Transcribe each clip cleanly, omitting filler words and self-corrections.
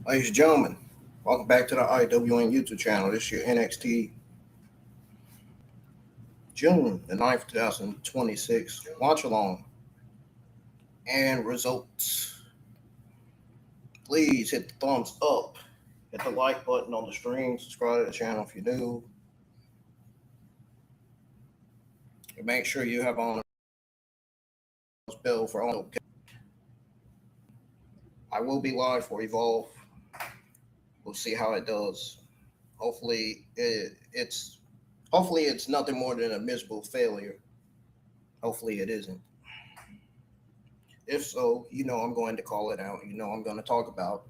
Ladies and gentlemen, welcome back to the IWN YouTube channel. This is your NXT June the 9th, 2026 watch along and results. Please hit the thumbs up, hit the like button on the stream, subscribe to the channel if you're new, and make sure you have on the bell for all. I will be live for Evolve. We'll see how it does. Hopefully it's nothing more than a miserable failure. Hopefully it isn't. If so, I'm going to call it out. I'm going to talk about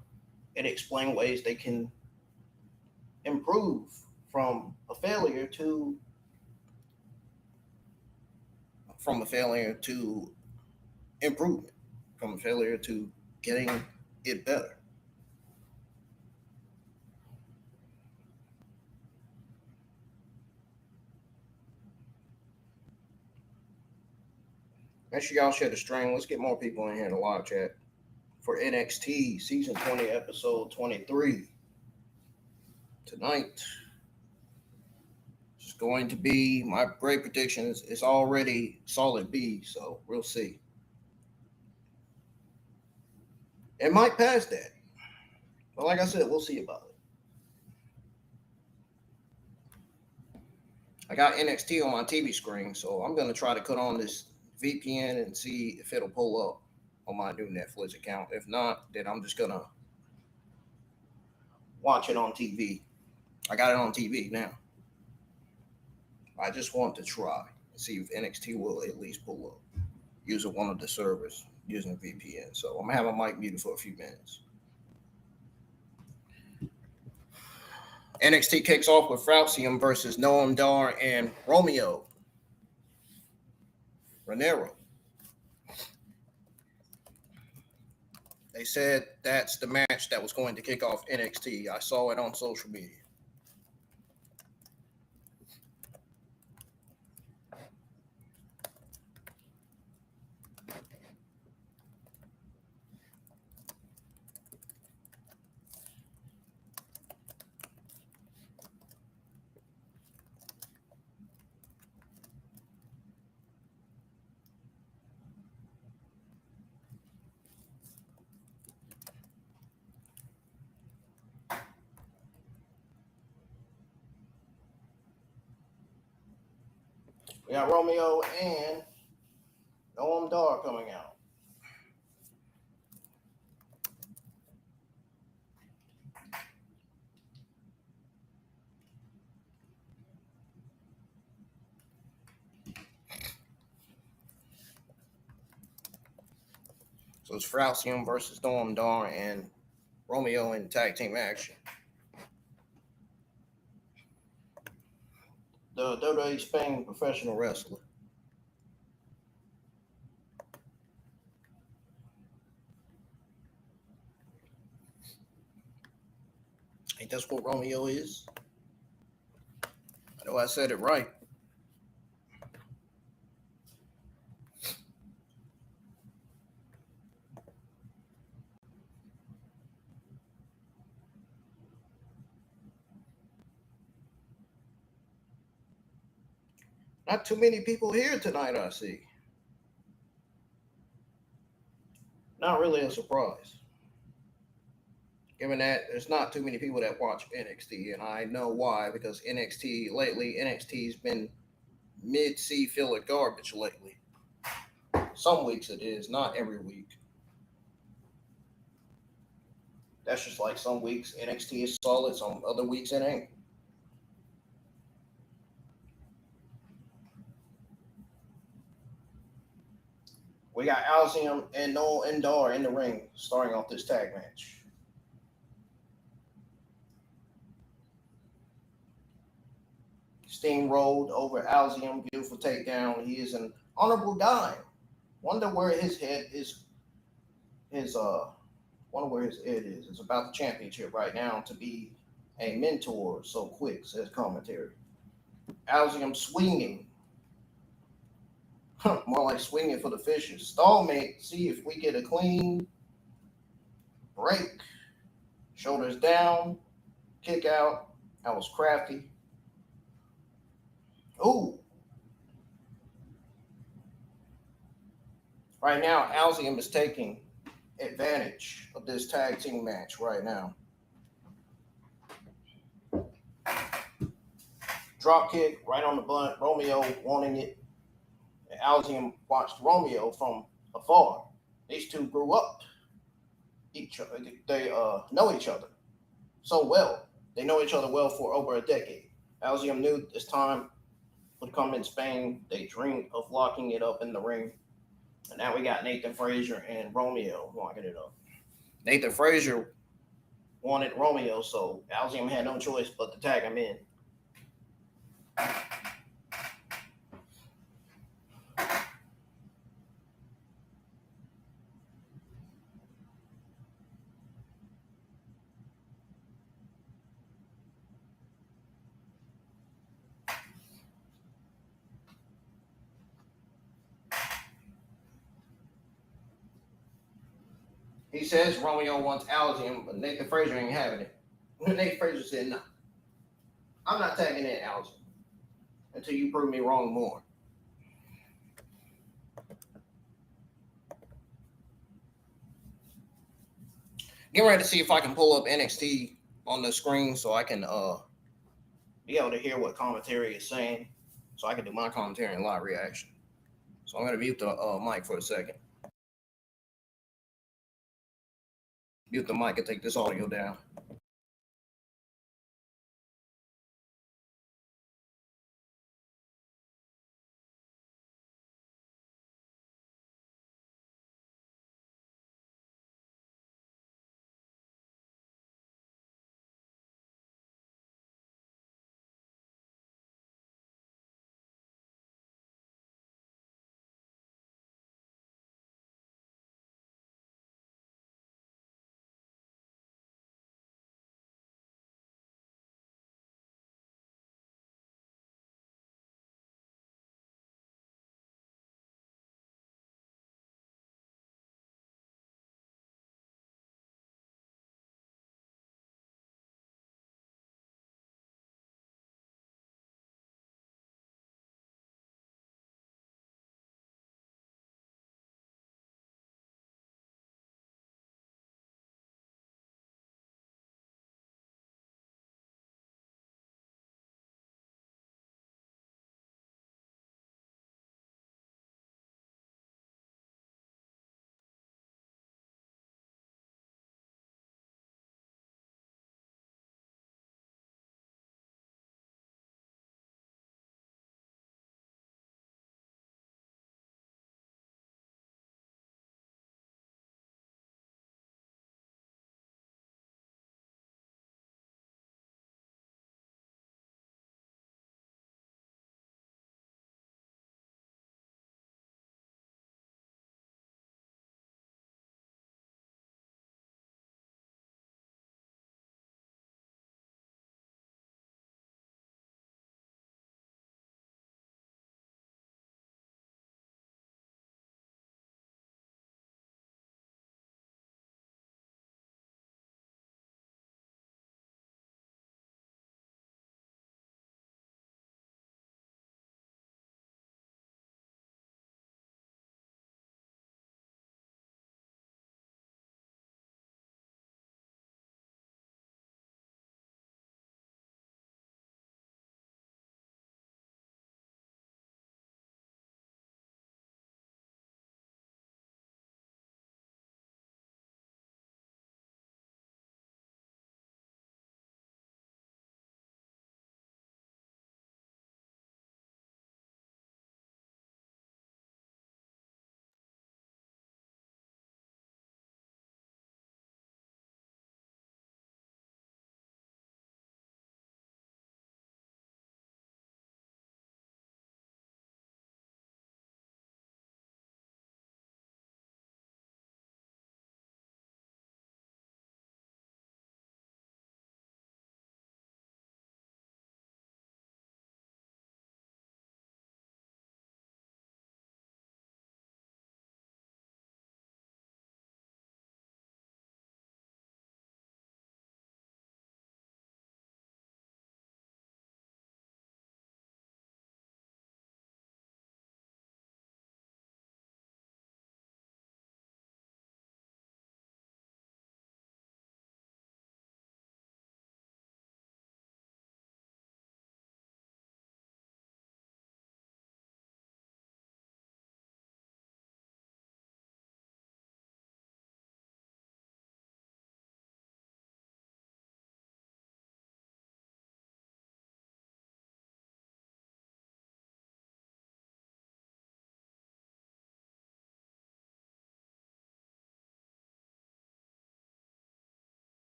and explain ways they can improve from a failure to improvement, from a failure to getting it better. Make sure y'all share the stream. Let's get more people in here in the live chat for NXT Season 20, Episode 23. Tonight is going to be my great predictions. It's already solid B, so we'll see. It might pass that. But like I said, we'll see about it. I got NXT on my TV screen, so I'm going to try to cut on this VPN and see if it'll pull up on my new Netflix account. If not, then I'm just going to watch it on TV. I got it on TV now. I just want to try and see if NXT will at least pull up using one of the servers using VPN. So I'm going to have a mic muted for a few minutes. NXT kicks off with Fraxiom versus Noam Dar and Romeo Moreno. They said that's the match that was going to kick off NXT. I saw it on social media. We got Romeo and Noam Dar coming out. So it's Fraxiom versus Noam Dar and Romeo in tag team action. The WWE Spain professional wrestler. Ain't that what Romeo is? I know I said it right. Not too many people here tonight, I see. Not really a surprise. Given that there's not too many people that watch NXT, and I know why, because NXT's been mid-C filler garbage lately. Some weeks it is, not every week. That's just like some weeks NXT is solid, some other weeks it ain't. We got Axiom and Noam Dar in the ring starting off this tag match. Steamrolled over Axiom, beautiful takedown. He is an honorable dime. Wonder where his head is. Wonder where his head is. It's about the championship right now to be a mentor so quick, says commentary. Axiom swinging. More like swinging for the fishes. Stallmate, see if we get a clean break. Shoulders down, kick out. That was crafty. Ooh. Right now, Axiom is taking advantage of this tag team match right now. Drop kick right on the butt. Romeo wanting it. And Axiom watched Romeo from afar. These two grew up. They know each other so well. They know each other well for over a decade. Axiom knew this time would come in Spain. They dreamed of locking it up in the ring. And now we got Nathan Frazer and Romeo locking it up. Nathan Frazer wanted Romeo, so Axiom had no choice but to tag him in. He says Romeo wants Axiom, but Nathan Frazer ain't having it. Nathan Frazer said, no, I'm not tagging in Axiom until you prove me wrong more. Getting ready to see if I can pull up NXT on the screen so I can be able to hear what commentary is saying, so I can do my commentary and live reaction. So I'm going to mute the mic for a second. Mute the mic and take this audio down.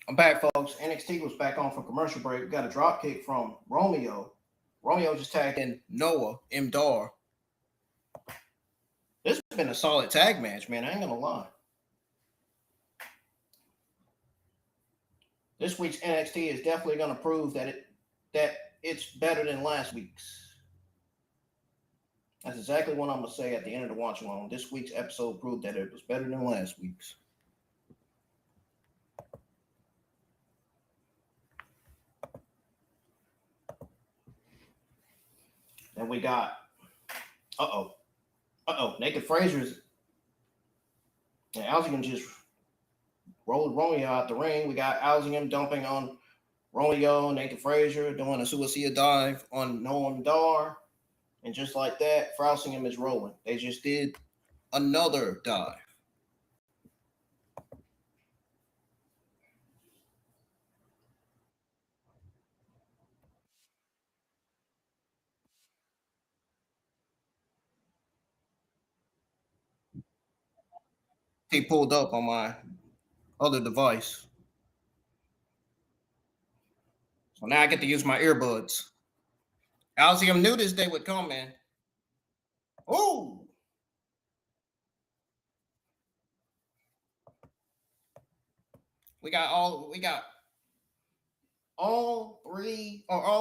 I'm back, folks. NXT was back on for commercial break. We got a drop kick from Romeo. Romeo just tagged in Noam Dar. This has been a solid tag match, man. I ain't gonna lie. This week's NXT is definitely gonna prove that it's better than last week's. That's exactly what I'm gonna say at the end of the watch along. This week's episode proved that it was better than last week's. Then we got Nathan Frazer's and Axiom just rolled Romeo out the ring. We got Axiom dumping on Romeo, Nathan Frazer doing a suicide dive on Noam Dar. And just like that, Fraxiom is rolling. They just did another dive. He pulled up on my other device. So now I get to use my earbuds. Axiom knew this day would come, man. Oh! We got all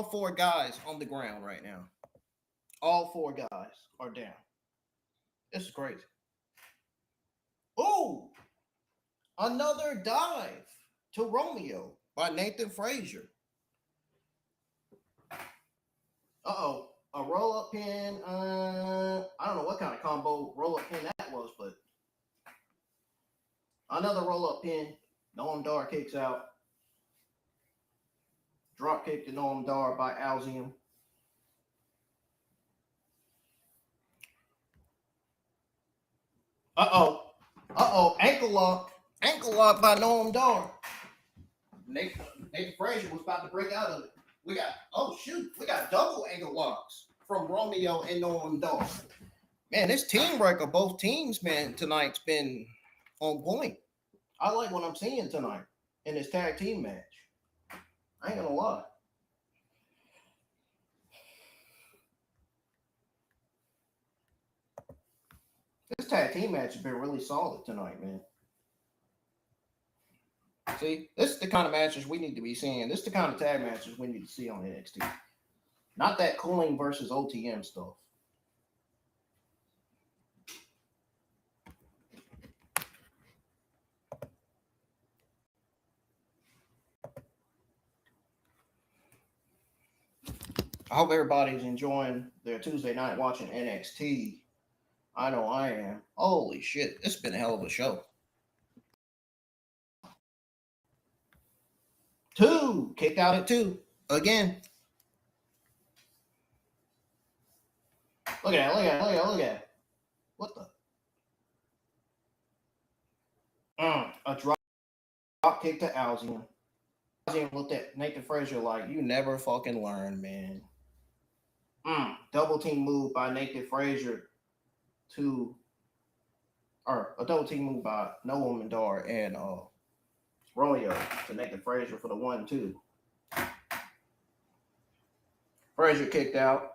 four guys on the ground right now. All four guys are down. This is crazy. Oh! Another dive to Romeo by Nathan Frazer. A roll-up pin. I don't know what kind of combo roll-up pin that was, but another roll-up pin. Noam Dar kicks out. Drop kick to Noam Dar by Axiom. Ankle lock. Ankle lock by Noam Dar. Nathan Frazer was about to break out of it. We got double ankle locks from Romeo and Noam Dar. Man, this team break of both teams, man, tonight's been on point. I like what I'm seeing tonight in this tag team match. I ain't gonna lie. This tag team match has been really solid tonight, man. See, this is the kind of matches we need to be seeing. This is the kind of tag matches we need to see on NXT. Not that cooling versus OTM stuff. I hope everybody's enjoying their Tuesday night watching NXT. I know I am. Holy shit, it's been a hell of a show. 2 kicked out at 2 again. Look at it. What the? A drop kick to Axiom. Axiom looked at Nathan Frazer like, you never fucking learn, man. Double team move by Nathan Frazer a double team move by Noam Dar and Romeo to Nathan Frazer for the 1-2. Frazer kicked out.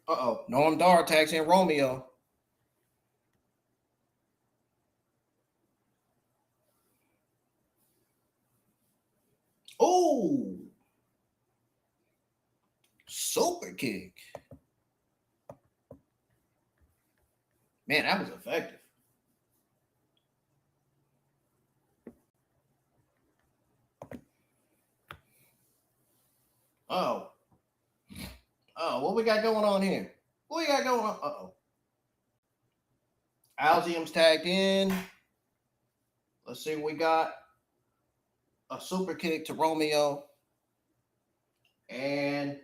Noam Dar tags in Romeo. Oh! Super kick. Man, that was effective. What we got going on here? What we got going on? Axiom's tagged in. Let's see what we got. A super kick to Romeo. And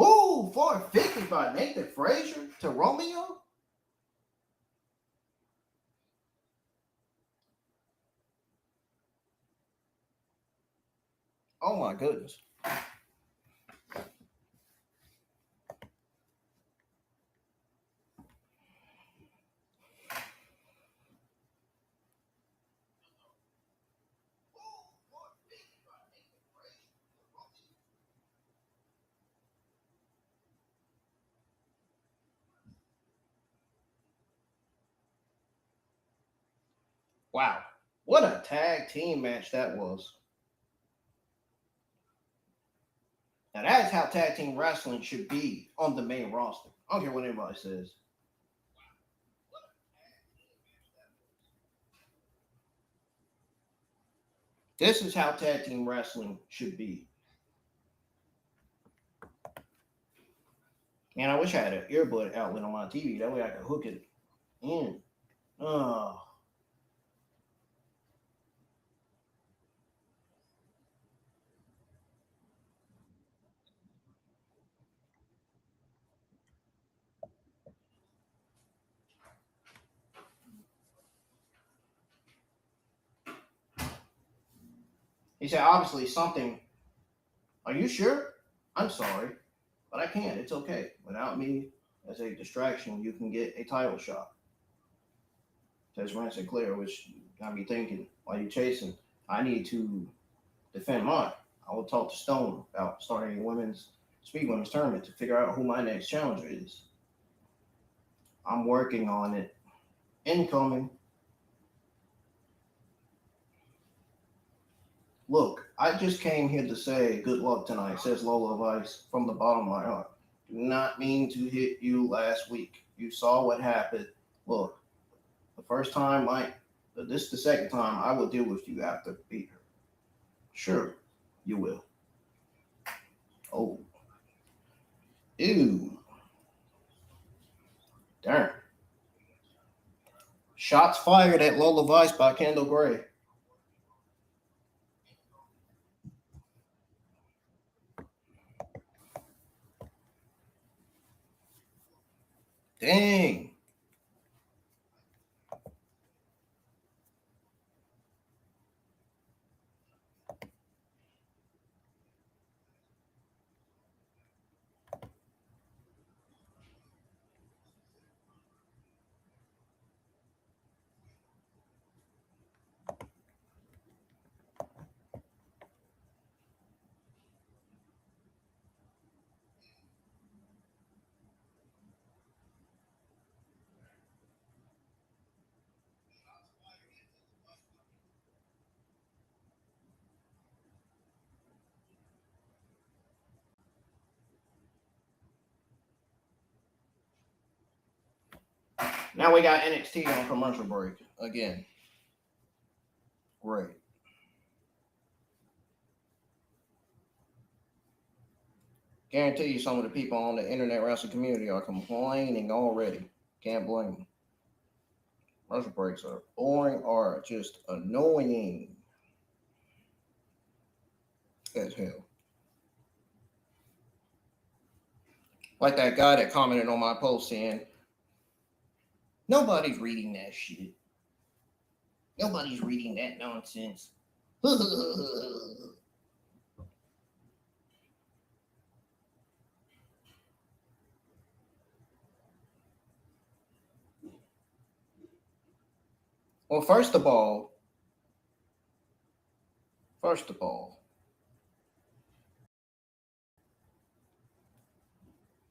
Ooh, 450 by Nathan Frazer to Romeo. Oh my goodness. Wow. What a tag team match that was. Now that is how tag team wrestling should be on the main roster. I don't care what anybody says. This is how tag team wrestling should be. And I wish I had an earbud outlet on my TV. That way I could hook it in. Oh. He said, obviously something. Are you sure? I'm sorry, but I can't. It's okay. Without me as a distraction, you can get a title shot. Says Rand Sinclair, which got me thinking, while you're chasing, I need to defend mine. I will talk to Stone about starting a women's tournament to figure out who my next challenger is. I'm working on it. Incoming. Look, I just came here to say good luck tonight, says Lola Vice from the bottom of my heart. Do not mean to hit you last week. You saw what happened. Look, the first time this is the second time I will deal with you after beat her. Sure, you will. Oh. Ew. Darn. Shots fired at Lola Vice by Kendal Grey. Dang. Now we got NXT on commercial break again. Great. Guarantee you some of the people on the internet wrestling community are complaining already. Can't blame them. Commercial breaks are boring or just annoying as hell. Like that guy that commented on my post saying, nobody's reading that shit. Nobody's reading that nonsense. Well, first of all,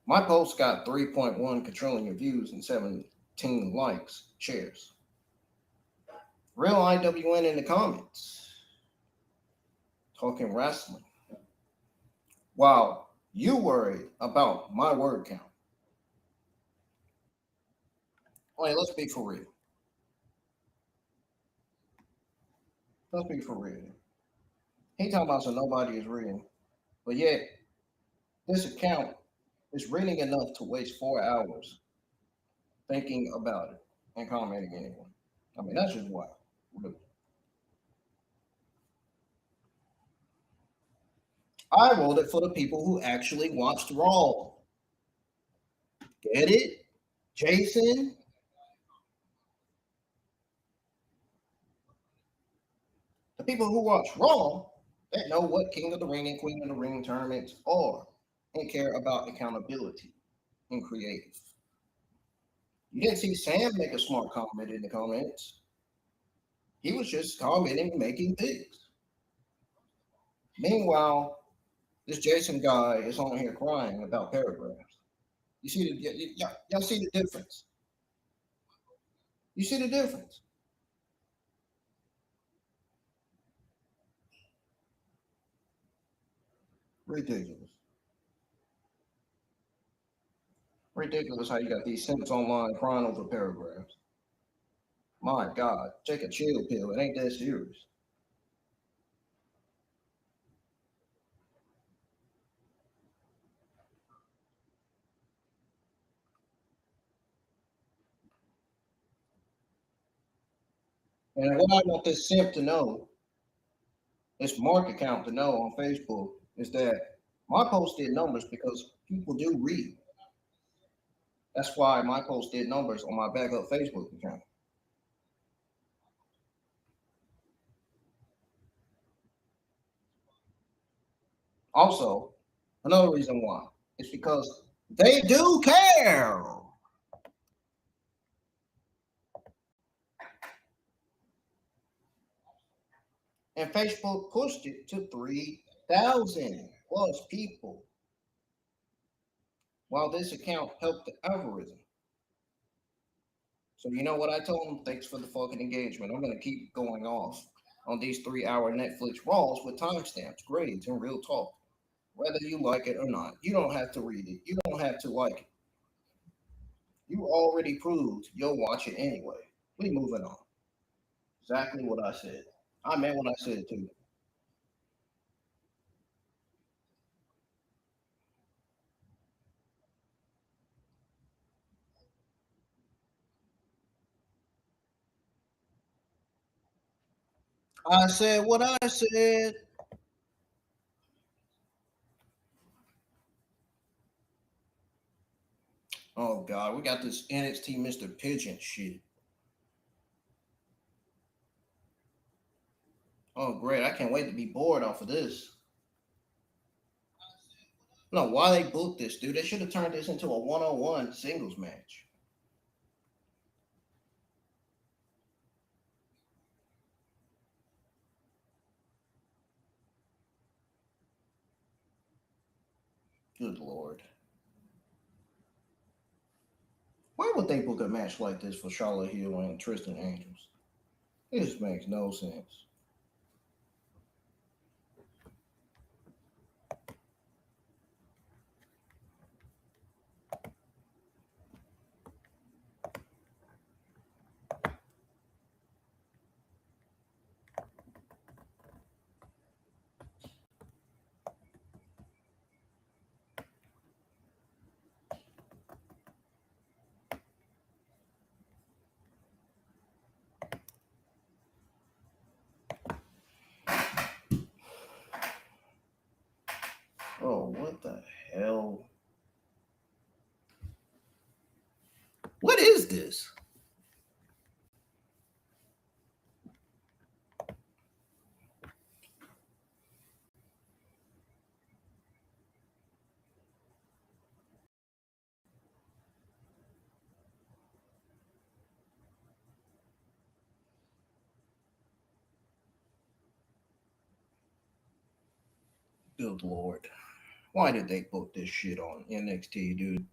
my post got 3.1 quadrillion views and 17 likes, shares. Real IWN in the comments. Talking wrestling. Wow, you worried about my word count. Wait, let's be for real. Let's be for real. He talking about so nobody is reading. But yet, this account is reading enough to waste 4 hours thinking about it and commenting anyway. I mean, that's just wild. Really. I wrote it for the people who actually watched Raw. Get it? Jason? The people who watch Raw that know what King of the Ring and Queen of the Ring tournaments are and care about accountability and creative. You didn't see Sam make a smart comment in the comments. He was just commenting, making things. Meanwhile, this Jason guy is on here crying about paragraphs. You see y'all see the difference. You see the difference. Ridiculous. Ridiculous how you got these simps online crying over paragraphs. My God, take a chill pill. It ain't that serious. And what I want this simp to know, this mark account to know on Facebook, is that my post did numbers because people do read. That's why my post did numbers on my backup Facebook account. Also, another reason why is because they do care. And Facebook pushed it to 3,000 plus people. While this account helped the algorithm. So you know what I told them? Thanks for the fucking engagement. I'm gonna keep going off on these 3-hour Netflix Raws with timestamps, grades, and real talk. Whether you like it or not. You don't have to read it. You don't have to like it. You already proved you'll watch it anyway. We moving on. Exactly what I said. I meant what I said too. I said what I said. Oh God, we got this NXT Mr. Pigeon shit. Oh great, I can't wait to be bored off of this. No, why they booked this, dude? They should have turned this into a one-on-one singles match. Good Lord. Why would they book a match like this for Charlotte Hill and Tristan Angels? This makes no sense. Oh, what the hell? What is this? Good Lord. Why did they book this shit on NXT, dude?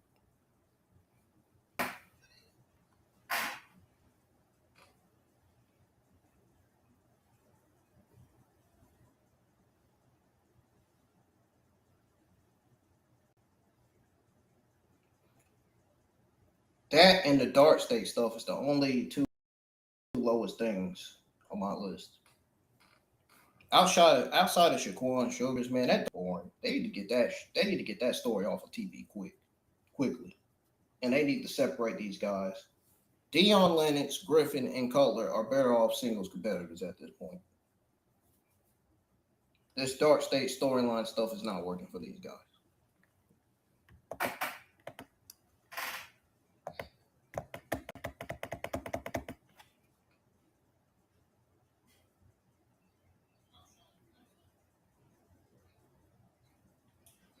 That and the Dark State stuff is the only two lowest things on my list. Outside of Shakur and Sugars, man, that's boring. They need to get that. They need to get that story off of TV quickly, and they need to separate these guys. Dion Lennox, Griffin, and Cutler are better off singles competitors at this point. This Dark State storyline stuff is not working for these guys.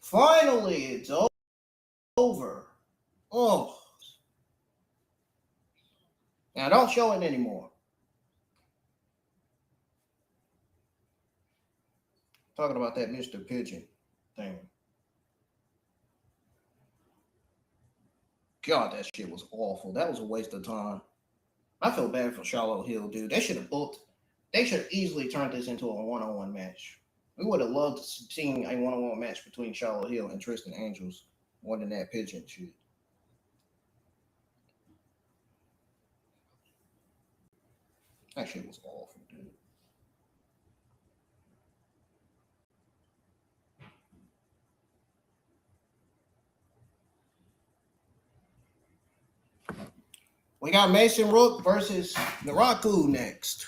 Finally, it's over. Oh, now don't show it anymore. Talking about that Mr. Pigeon thing. God, that shit was awful. That was a waste of time. I feel bad for Charlotte Hill, dude. They should have booked. They should have easily turned this into a one-on-one match. We would have loved to see a one-on-one match between Charlotte Hill and Tristan Angels more than that pigeon shit. That shit was awful, dude. We got Mason Rook versus Naraku next.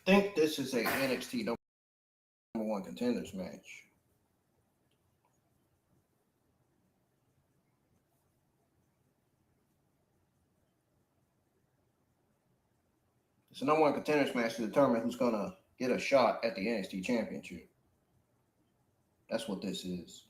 I think this is a NXT number one contenders match. It's a number one contenders match to determine who's going to get a shot at the NXT Championship. That's what this is.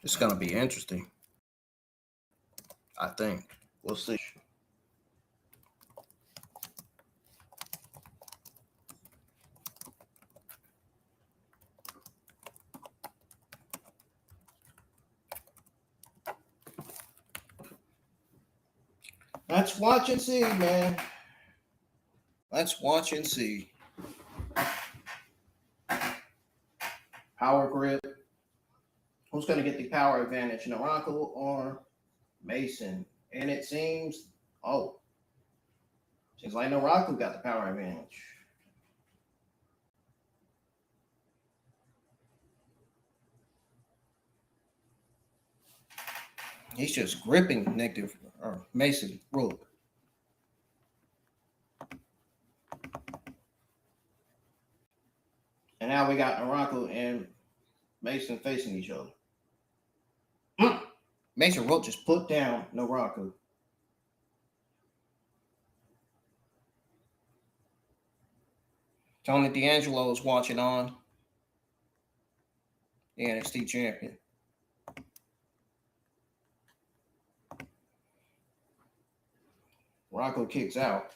It's going to be interesting. I think. We'll see. Let's watch and see, man. Let's watch and see. Power grip. Who's going to get the power advantage, Naraku or Mason? And it seems like Naraku got the power advantage. He's just gripping Mason Rook. And now we got Naraku and Mason facing each other. Mason Rook just put down Naraku. Tony D'Angelo is watching on. The NXT champion. Naraku kicks out.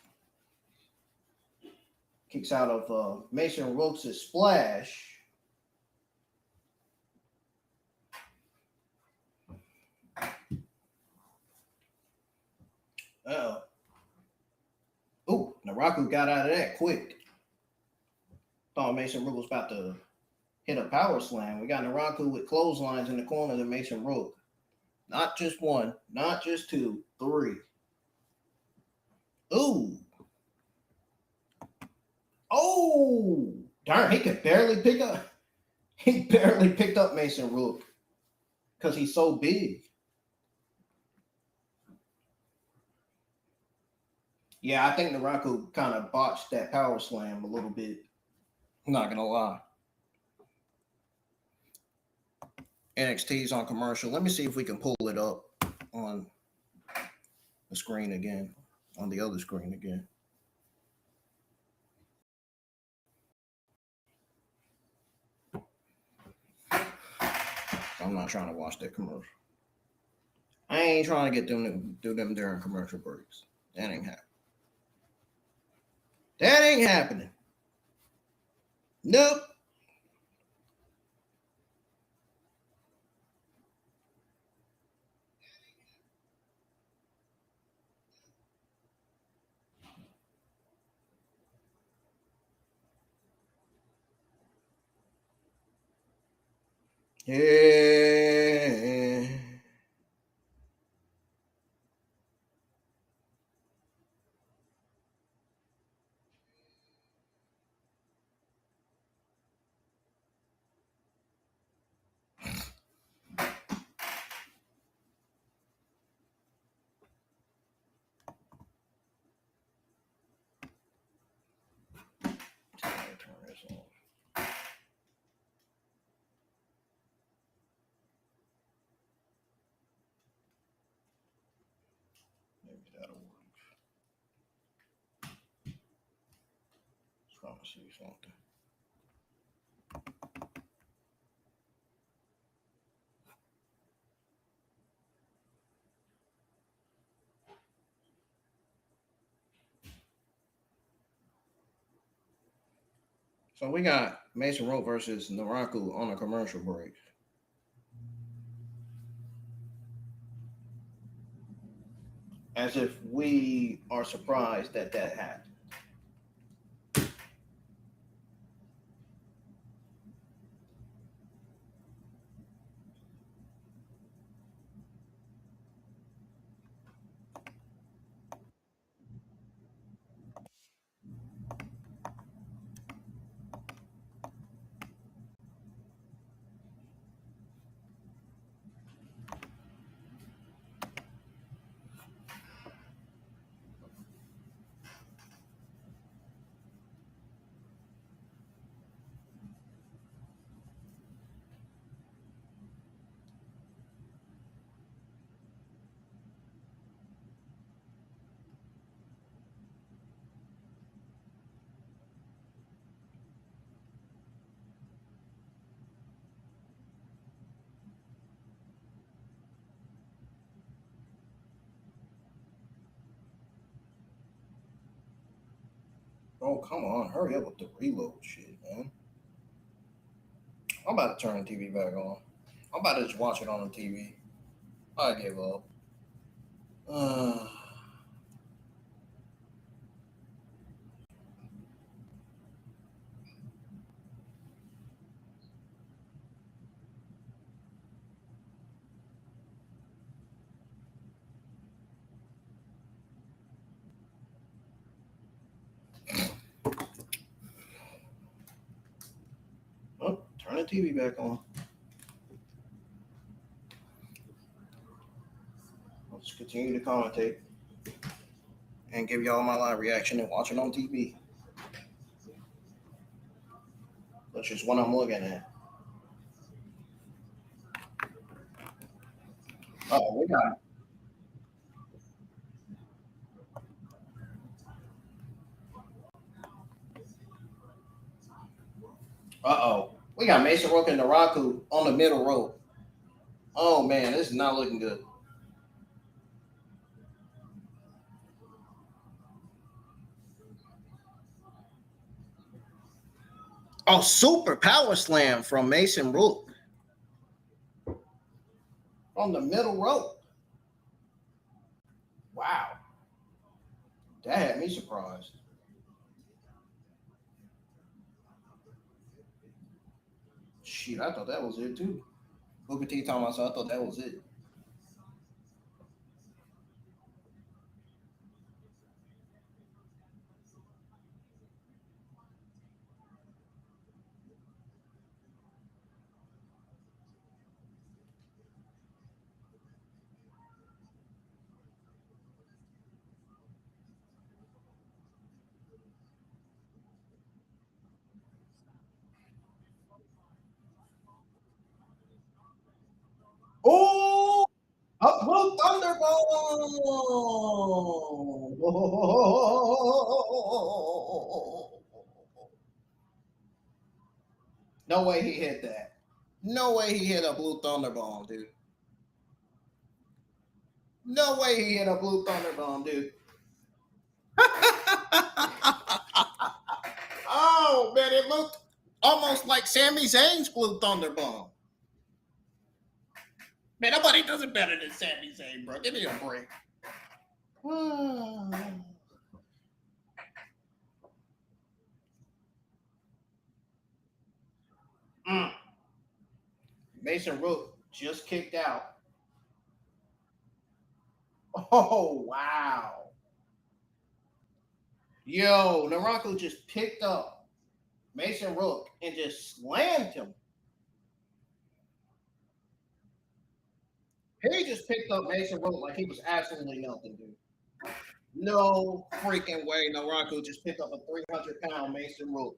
Kicks out of Mason Rook's splash. Naraku got out of that quick. Thought Mason Rook was about to hit a power slam. We got Naraku with clotheslines in the corner to Mason Rook. Not just one, not just two, three. Ooh. Oh, darn, he could barely pick up. He barely picked up Mason Rook because he's so big. Yeah, I think Naraku kind of botched that power slam a little bit. I'm not going to lie. NXT's on commercial. Let me see if we can pull it up on the screen again, on the other screen again. I'm not trying to watch that commercial. I ain't trying to get them to do them during commercial breaks. That ain't happening. That ain't happening. Nope. Yeah. Turn this on. Maybe that'll work. Trying to see something. So we got Mason Rook versus Naraku on a commercial break. As if we are surprised that that happened. Oh, come on. Hurry up with the reload shit, man. I'm about to turn the TV back on. I'm about to just watch it on the TV. I give up. Oh, turn the TV back on. Let's continue to commentate and give y'all my live reaction and watch it on TV. That's just what I'm looking at. Oh, we got. We got Mason Rook and Naraku on the middle rope. Oh man, this is not looking good. Oh, super power slam from Mason Rook on the middle rope. Wow, that had me surprised. Shit, I thought that was it too. Booker T talking about, so I thought that was it. Oh, a blue thunderball! No way he hit that. No way he hit a blue thunderball, dude. No way he hit a blue thunderball, dude. Oh man, it looked almost like Sami Zayn's blue thunderball. Man, nobody does it better than Sami Zayn, bro. Give me a break. Mm. Mason Rook just kicked out. Oh, wow. Yo, Naraku just picked up Mason Rook and just slammed him. He just picked up Mason Rook like he was absolutely nothing, dude. No freaking way Naraku just picked up a 300-pound Mason Rook.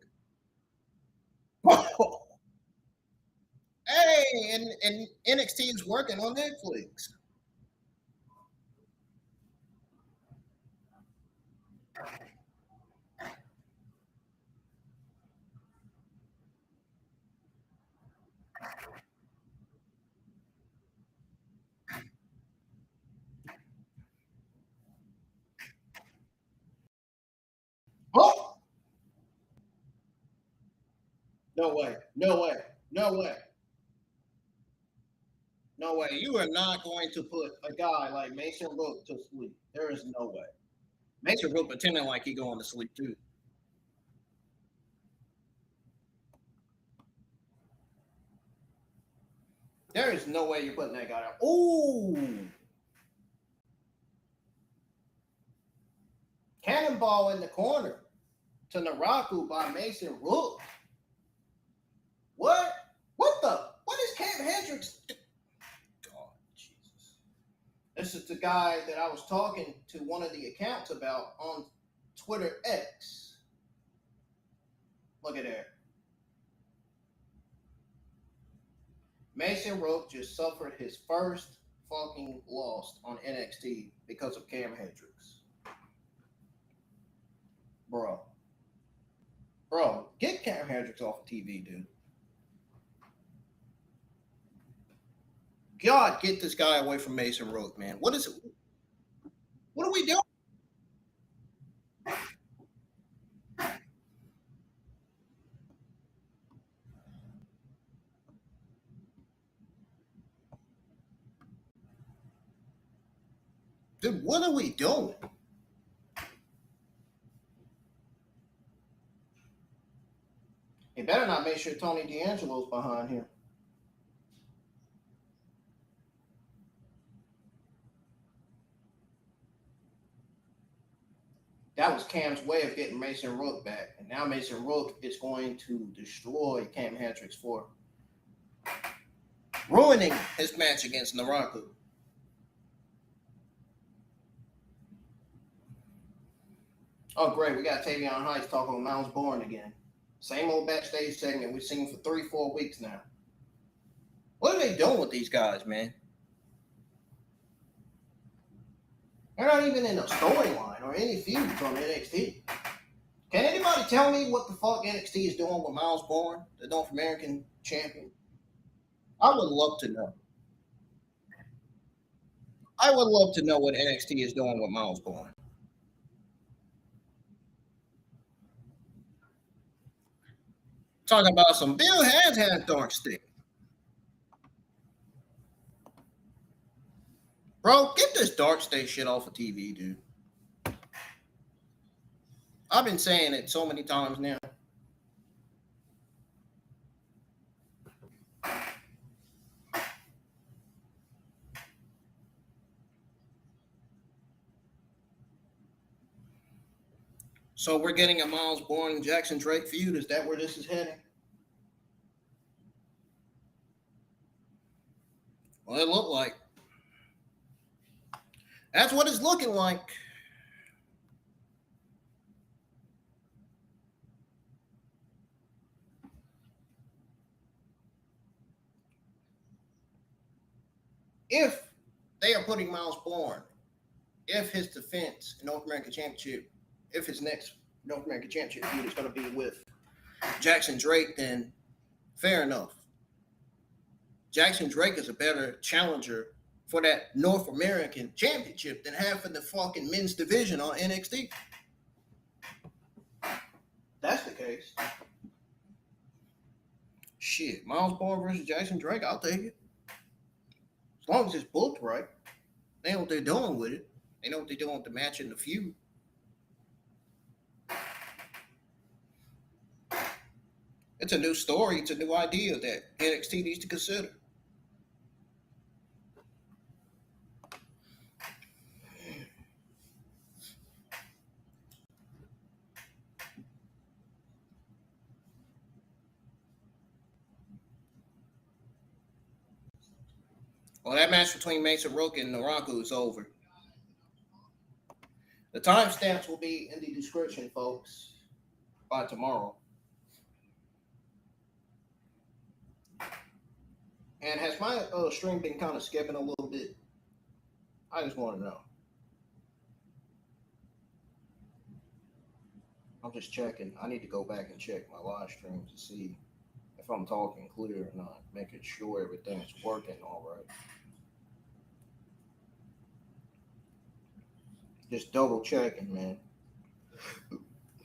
Hey, and NXT is working on Netflix. Oh! No way. No way. No way. No way. You are not going to put a guy like Mason Rook to sleep. There is no way. Mason Rook pretending like he going to sleep too. There is no way you're putting that guy out. Ooh. Cannonball in the corner to Naraku by Mason Rook. What? What is Cam Hendricks? God, Jesus. This is the guy that I was talking to one of the accounts about on Twitter X. Look at that. Mason Rook just suffered his first fucking loss on NXT because of Cam Hendricks. Bro, get Cam Hendricks off of TV, dude. God, get this guy away from Mason Rook, man. What is it? What are we doing? Dude, what are we doing? He better not make sure Tony D'Angelo's behind him. That was Cam's way of getting Mason Rook back. And now Mason Rook is going to destroy Cam Hendricks for ruining his match against Naraku. Oh, great. We got Tavion Heights talking with Miles Bourne again. Same old backstage segment we've seen for 3-4 weeks now. What are they doing with these guys, man? They're not even in a storyline or any feud from NXT. Can anybody tell me what the fuck NXT is doing with Miles Bourne, the North American champion? I would love to know. I would love to know what NXT is doing with Miles Bourne. Talking about some Bill has had a dark stick. Bro, get this dark stick shit off of TV, dude. I've been saying it so many times now. So we're getting a Miles Bourne and Jackson Drake feud. Is that where this is heading? Well, it looked like. That's what it's looking like. If they are putting Miles Bourne, if his defense in North American Championship, if his next North American Championship feud is going to be with Jackson Drake, then fair enough. Jackson Drake is a better challenger for that North American Championship than half of the fucking men's division on NXT. That's the case. Shit, Miles Bourne versus Jackson Drake, I'll take it. As long as it's booked right. They know what they're doing with it. They know what they're doing with the match and the feud. It's a new story. It's a new idea that NXT needs to consider. Oh, that match between Mason Rook and Naraku is over. The timestamps will be in the description, folks, by tomorrow. And has my stream been kind of skipping a little bit? I just want to know. I'm just checking. I need to go back and check my live stream to see if I'm talking clear or not, making sure everything's working all right. Just double checking, man.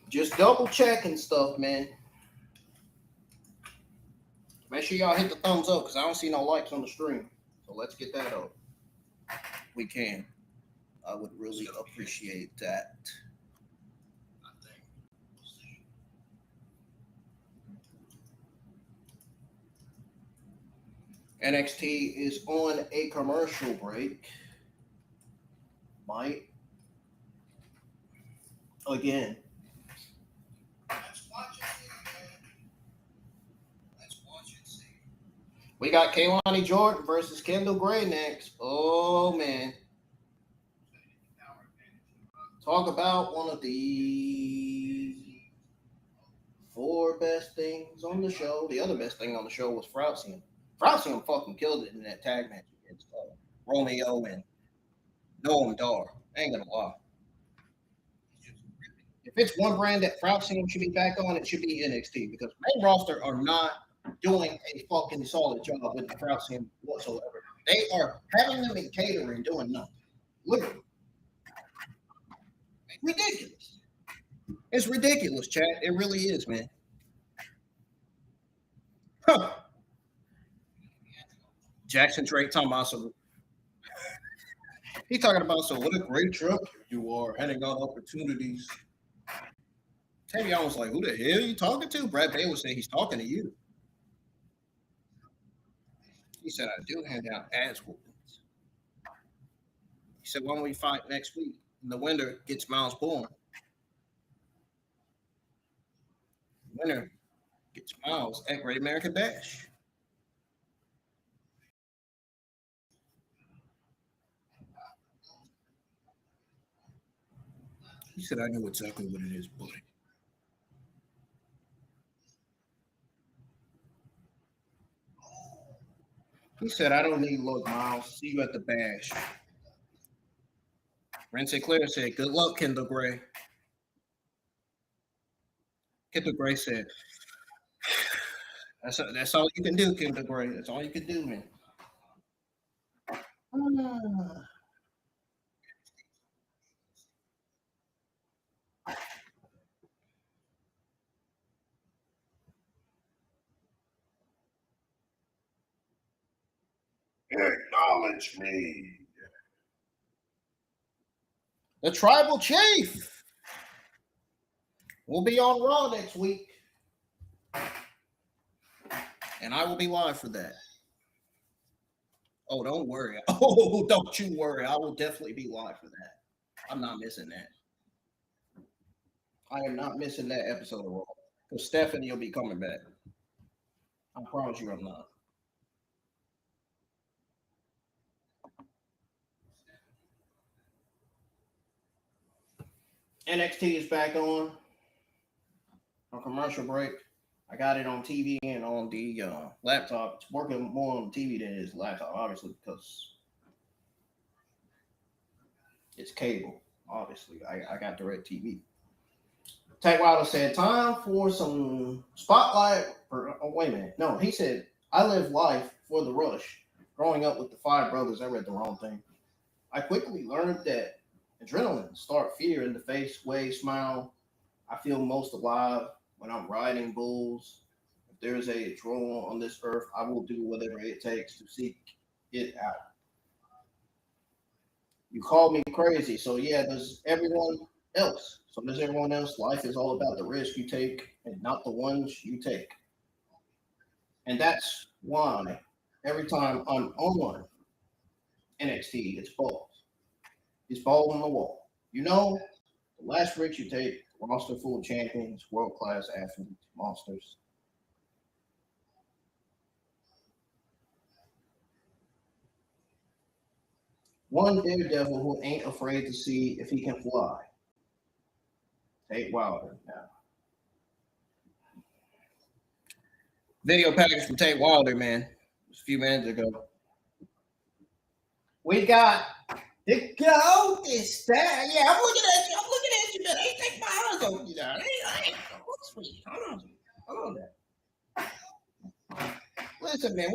Just double checking stuff, man. Make sure y'all hit the thumbs up because I don't see no likes on the stream. So let's get that up. We can. I would really appreciate that. NXT is on a commercial break. Might. Again. Let's watch it, see. We got Kelani Jordan versus Kendal Grey next. Oh, man. Talk about one of the 4 best things on the show. The other best thing on the show was Fraxiom. Fraxiom fucking killed it in that tag match against Romeo and Noam Dar. I ain't gonna lie. If it's one brand that Fraxiom should be back on, it should be NXT because main roster are not doing a fucking solid job with the Fraxiom whatsoever. They are having them in catering doing nothing. Literally. Ridiculous. It's ridiculous, chat. It really is, man. Huh. Jackson Drake talking about some. He's talking about so what a great truck you are, handing out opportunities. Teddy was like, who the hell are you talking to? Brad Baylor said he's talking to you. He said, I do hand out ass whoopings. He said, why don't we fight next week? And the winner gets Miles Bourne. Winner gets Miles at Great American Bash. He said, I know exactly what it is, buddy. He said, I don't need luck, Miles. See you at the bash. Ren Sinclair said, good luck, Kendal Grey. Kendal Grey said, that's all you can do, Kendal Grey. That's all you can do, man. Acknowledge me. The Tribal Chief will be on Raw next week. And I will be live for that. Oh, don't worry. Oh, don't you worry. I will definitely be live for that. I'm not missing that. I am not missing that episode of Raw. Because Stephanie will be coming back. I promise you I'm not. NXT is back on commercial break. I got it on TV and on the laptop. It's working more on TV than it is laptop, obviously, because it's cable. Obviously, I got direct TV. Tag Wilder said, time for some spotlight. Wait a minute. No, he said, I live life for the rush. Growing up with the 5 brothers, I read the wrong thing. I quickly learned that adrenaline start fear in the face, wave, smile. I feel most alive when I'm riding bulls. If there's a throne on this earth, I will do whatever it takes to seek it out. You call me crazy, so yeah, there's everyone else. So does everyone else. Life is all about the risk you take and not the ones you take. And that's why every time I'm on NXT, it's balls. It's balls on the wall. You know, the last risk you take, roster full of champions, world-class athletes, monsters. One daredevil who ain't afraid to see if he can fly. Tate Wilder now. Video package from Tate Wilder, man. A few minutes ago. We got the GOAT this time. Yeah, I'm looking at you. I'm looking at you, man. I ain't take my eyes off you now. Hold on there. Listen, man,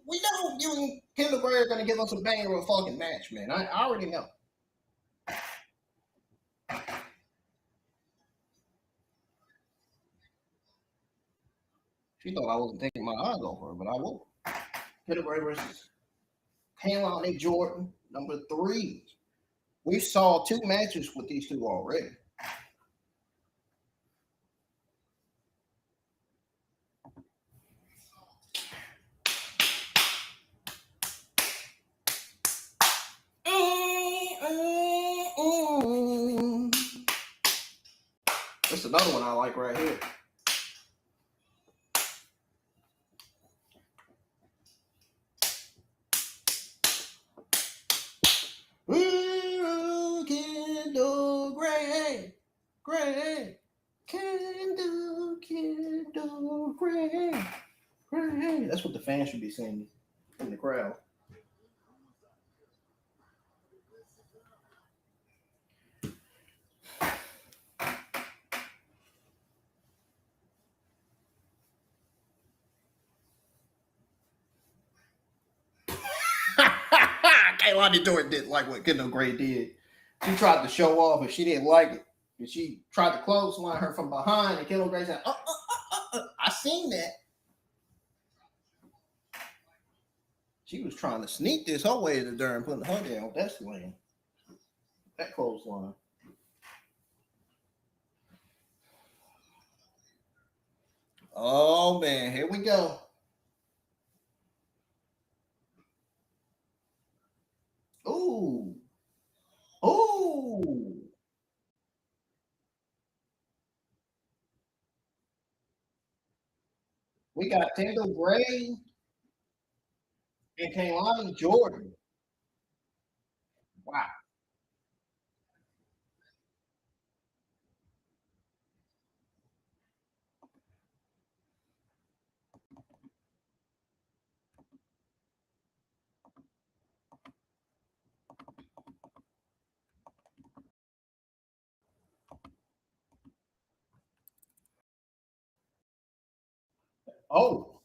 we know you and Kendal Grey are gonna give us a banger of a fucking match, man. I already know. She thought I wasn't taking my eyes off her, but I will. Kendal Grey versus Kelani Jordan, number 3. We saw 2 matches with these two already. That's another one I like right here. Kendal Grey, Kendal Grey. That's what the fans should be singing in the crowd. Kelani Jordan didn't like what Kendal Grey did. She tried to show off, and she didn't like it. And she tried to clothesline her from behind, and Kendal Grey said, I seen that. She was trying to sneak this her way to Durham, putting her down with that slam. That clothesline. Oh, man. Here we go. Ooh. Ooh. We got Kendal Grey and Kelani Jordan. Wow. Oh,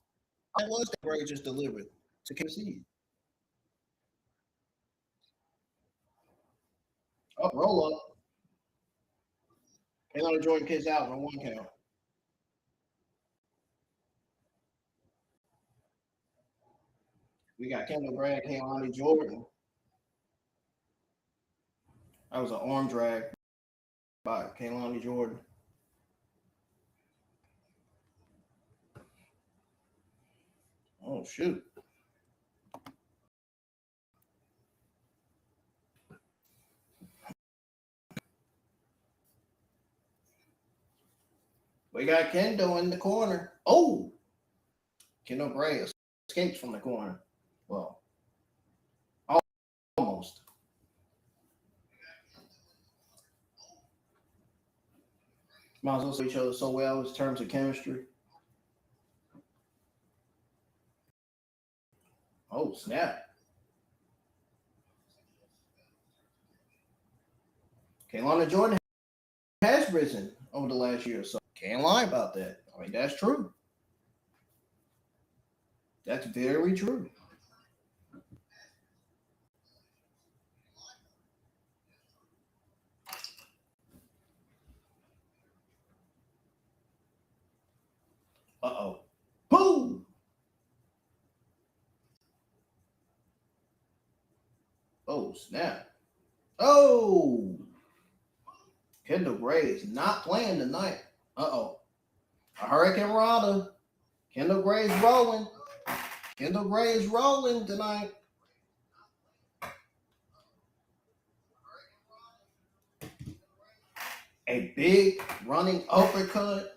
that was the Grey just delivered to KC. Oh, roll up. Kelani Jordan kicks out on 1 count. We got Kendal Grey and Kelani Jordan. That was an arm drag by Kelani Jordan. Oh, shoot. We got Kendal in the corner. Oh, Kendal Grey escapes from the corner. Well, almost. Might as well see each other so well in terms of chemistry. Oh, snap. Kelani Jordan has risen over the last year or so. Can't lie about that. I mean, that's true. That's very true. Uh-oh. Boom! Oh, snap. Oh! Kendal Grey is not playing tonight. Uh-oh. A Hurricane Rana. Kendal Grey is rolling. Kendal Grey is rolling tonight. A big running uppercut.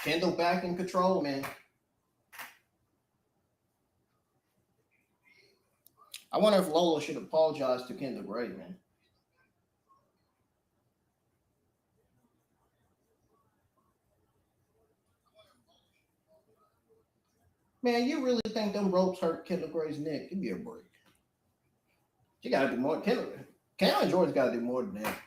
Kendal back in control, man. I wonder if Lola should apologize to Kendal Grey, man. Man, you really think them ropes hurt Kendal Gray's neck? Give me a break. She got to do more. Kelani Jordan's got to do more than that.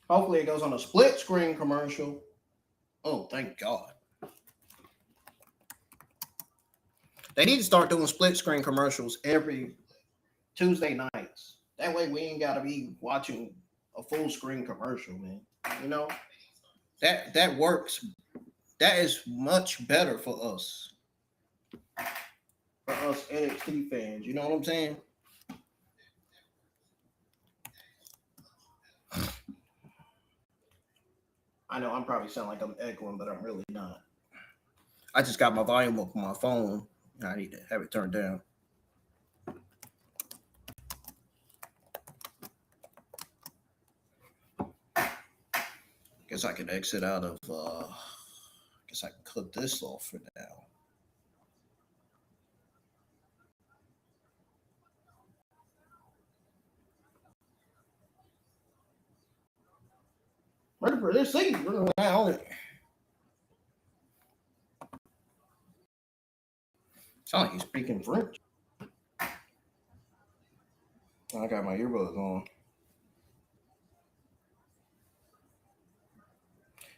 Hopefully, it goes on a split screen commercial. Oh, thank God. They need to start doing split screen commercials every Tuesday nights. That way, we ain't got to be watching a full screen commercial, man. You know, that works. That is much better for us NXT fans. You know what I'm saying? I know I'm probably sound like I'm echoing, but I'm really not. I just got my volume up on my phone. I need to have it turned down. Guess I can exit out of. Guess I can cut this off for now. Ready for this season? Now, sound like he's speaking French. I got my earbuds on.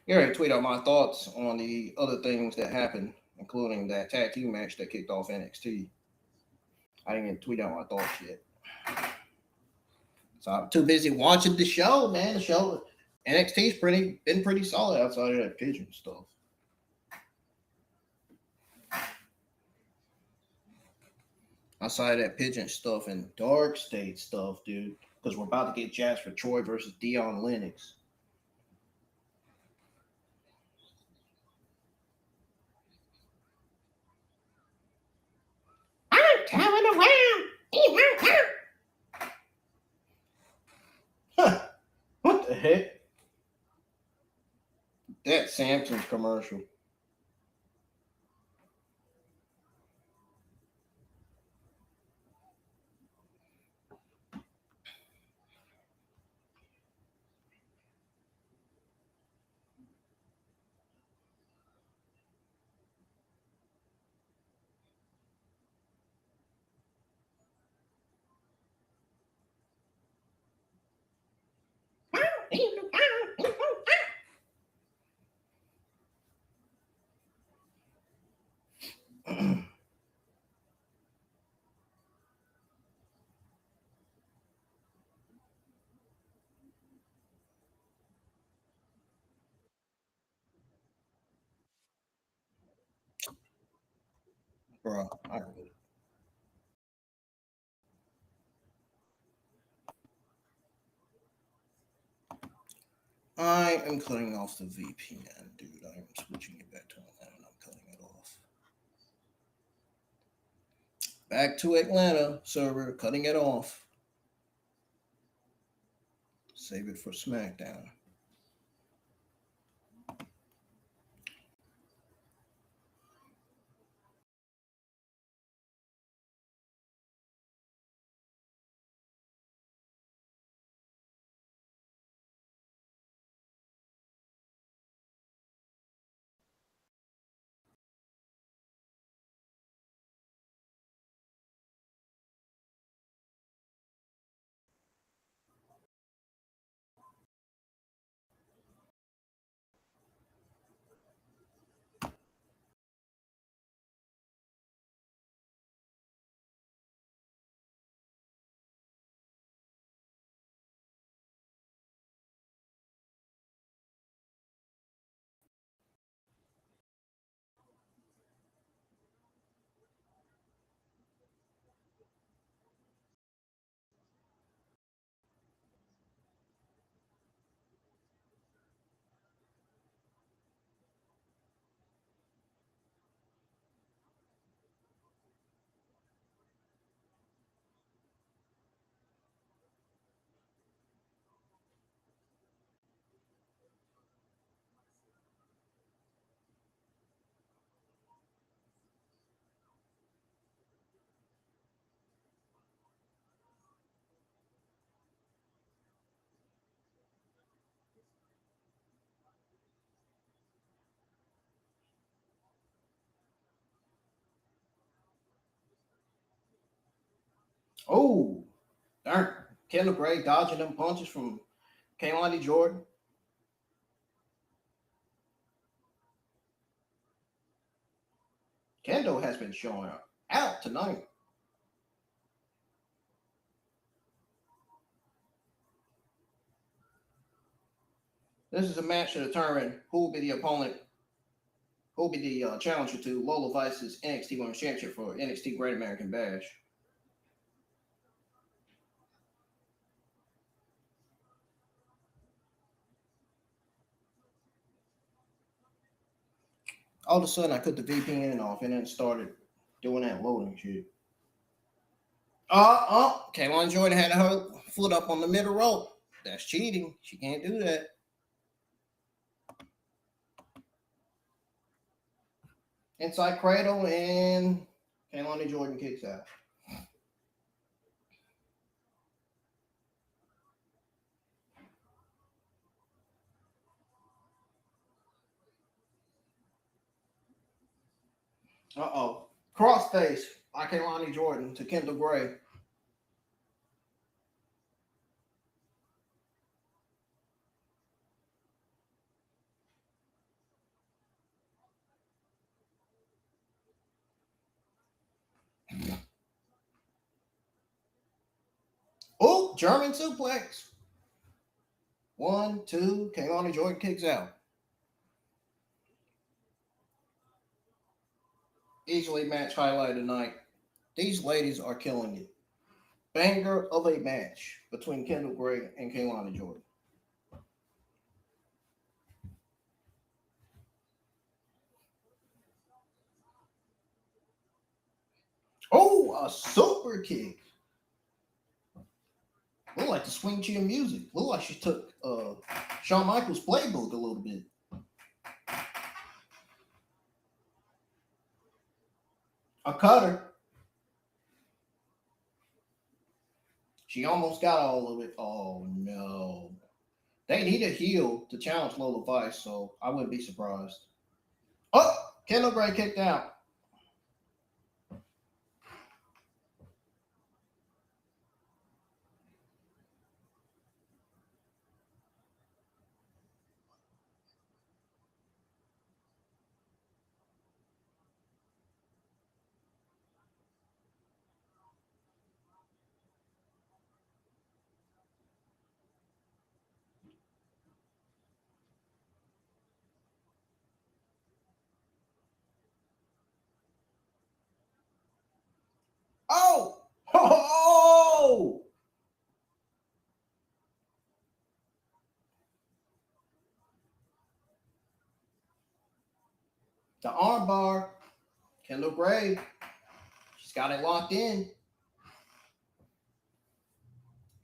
Here, I tweet out my thoughts on the other things that happened, including that tag team match that kicked off NXT. I didn't even tweet out my thoughts yet. So I'm too busy watching the show, man. The show NXT's been pretty solid outside of that pigeon stuff. Outside of that pigeon stuff and dark state stuff, dude. Because we're about to get Jasper Troy versus Dion Lennox. I'm coming around. What the heck? That Samson's commercial. Bro, I am cutting off the VPN, dude. I am switching it back to Atlanta and I'm cutting it off. Back to Atlanta server, cutting it off. Save it for SmackDown. Oh, darn. Kendal Grey dodging them punches from Kelani Jordan. Kendal has been showing out tonight. This is a match to determine who will be the opponent, who will be the challenger to Lola Vice's NXT Women's Championship for NXT Great American Bash. All of a sudden, I put the VPN off and then started doing that loading shit. Kelani Jordan had her foot up on the middle rope. That's cheating. She can't do that. Inside cradle, and Kelani Jordan kicks out. Crossface by Kelani Jordan to Kendal Grey. Oh, German suplex. 1, 2, Kelani Jordan kicks out. Easily match highlight tonight. These ladies are killing it. Banger of a match between Kendal Grey and Kelani Jordan. Oh, a super kick. Look like the swing chin music. Look like she took Shawn Michaels' playbook a little bit. A cutter. She almost got all of it. Oh, no. They need a heel to challenge Lola Vice, so I wouldn't be surprised. Oh, Kendal Grey kicked out. Oh! Oh! The armbar. Kendal Grey. She's got it locked in.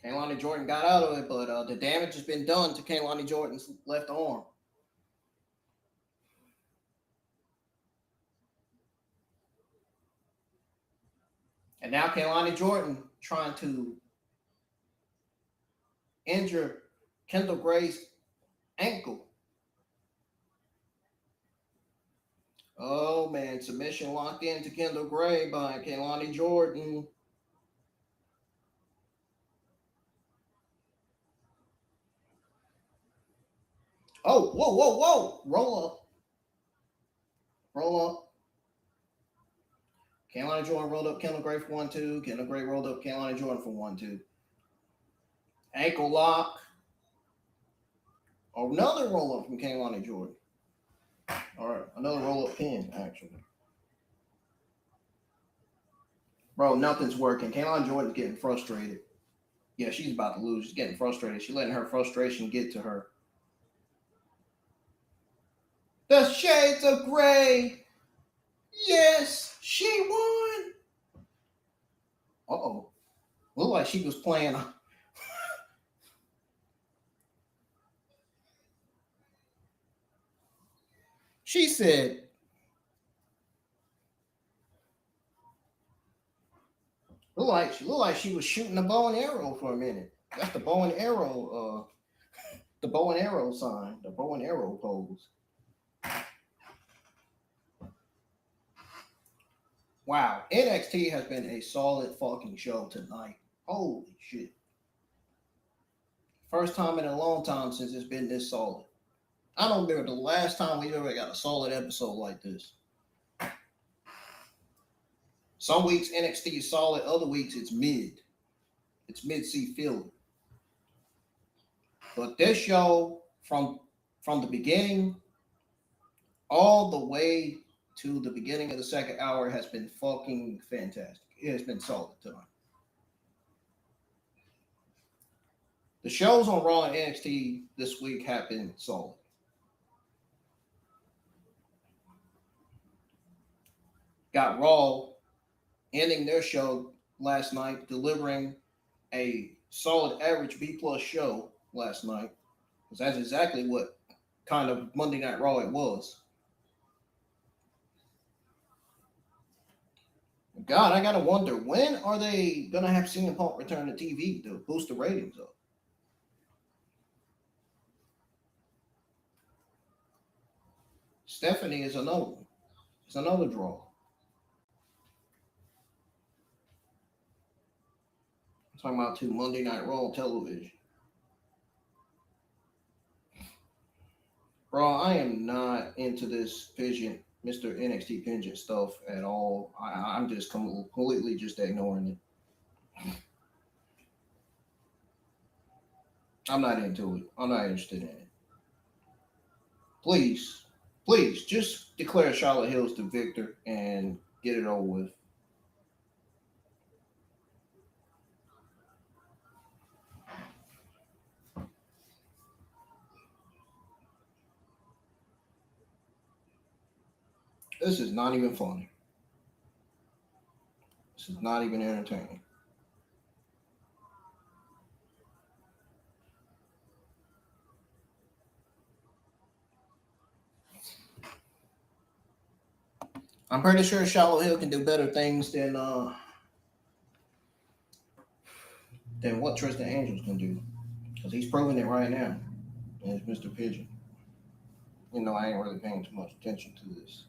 Kelani Jordan got out of it, but the damage has been done to Kelani Jordan's left arm. And now Kelani Jordan trying to injure Kendal Grey's ankle. Oh, man. Submission locked into Kendal Grey by Kelani Jordan. Oh, whoa, whoa, whoa. Roll up. Roll up. Kelani Jordan rolled up Kendal Grey for 1-2. Kendal Grey rolled up Kelani Jordan for 1-2. Ankle lock. Another roll up from Kelani Jordan. All right, another roll up pin, actually. Bro, nothing's working. Kelani Jordan's getting frustrated. Yeah, she's about to lose. She's getting frustrated. She's letting her frustration get to her. The Shades of Grey. Yes, she won. Uh-oh. Looked like she was playing. She said, looked like she was shooting a bow and arrow for a minute. That's the bow and arrow, the bow and arrow sign, the bow and arrow pose. Wow, NXT has been a solid fucking show tonight. Holy shit. First time in a long time since it's been this solid. I don't remember the last time we ever got a solid episode like this. Some weeks NXT is solid, other weeks it's mid. It's mid-C filler. But this show, from the beginning all the way to the beginning of the second hour, has been fucking fantastic. It has been solid tonight. The shows on Raw and NXT this week have been solid. Got Raw ending their show last night, delivering a solid average B plus show last night, because that's exactly what kind of Monday Night Raw it was. God, I gotta wonder, when are they gonna have CM Punk return to TV to boost the ratings up? Stephanie is another one. It's another draw. I'm talking about two Monday Night Raw television. Bro, I am not into this pigeon, Mr. NXT pigeon stuff at all. I'm just completely just ignoring it. I'm not into it. I'm not interested in it. Please, just declare Charlotte Hills the victor and get it over with. This is not even funny. This is not even entertaining. I'm pretty sure Charlotte Hill can do better things than what Tristan Angels can do, because he's proving it right now. And it's Mr. Pigeon. You know, I ain't really paying too much attention to this.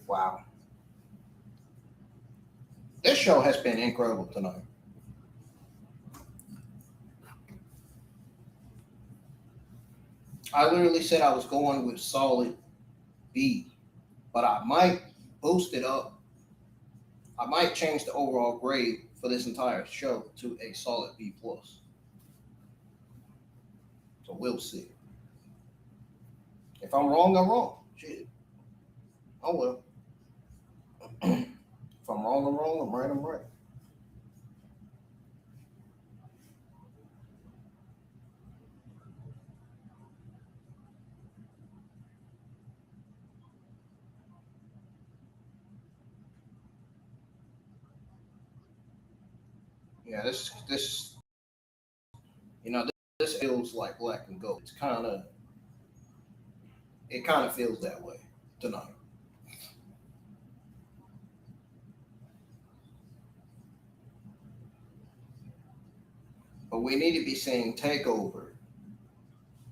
Wow. This show has been incredible tonight. I literally said I was going with solid B, but I might boost it up. I might change the overall grade for this entire show to a solid B plus. So we'll see. If I'm wrong, I'm wrong. Shit. Oh well. If I'm wrong, I'm wrong. I'm right, I'm right. Yeah, this you know this feels like black and gold. It kind of feels that way tonight. But we need to be seeing takeover,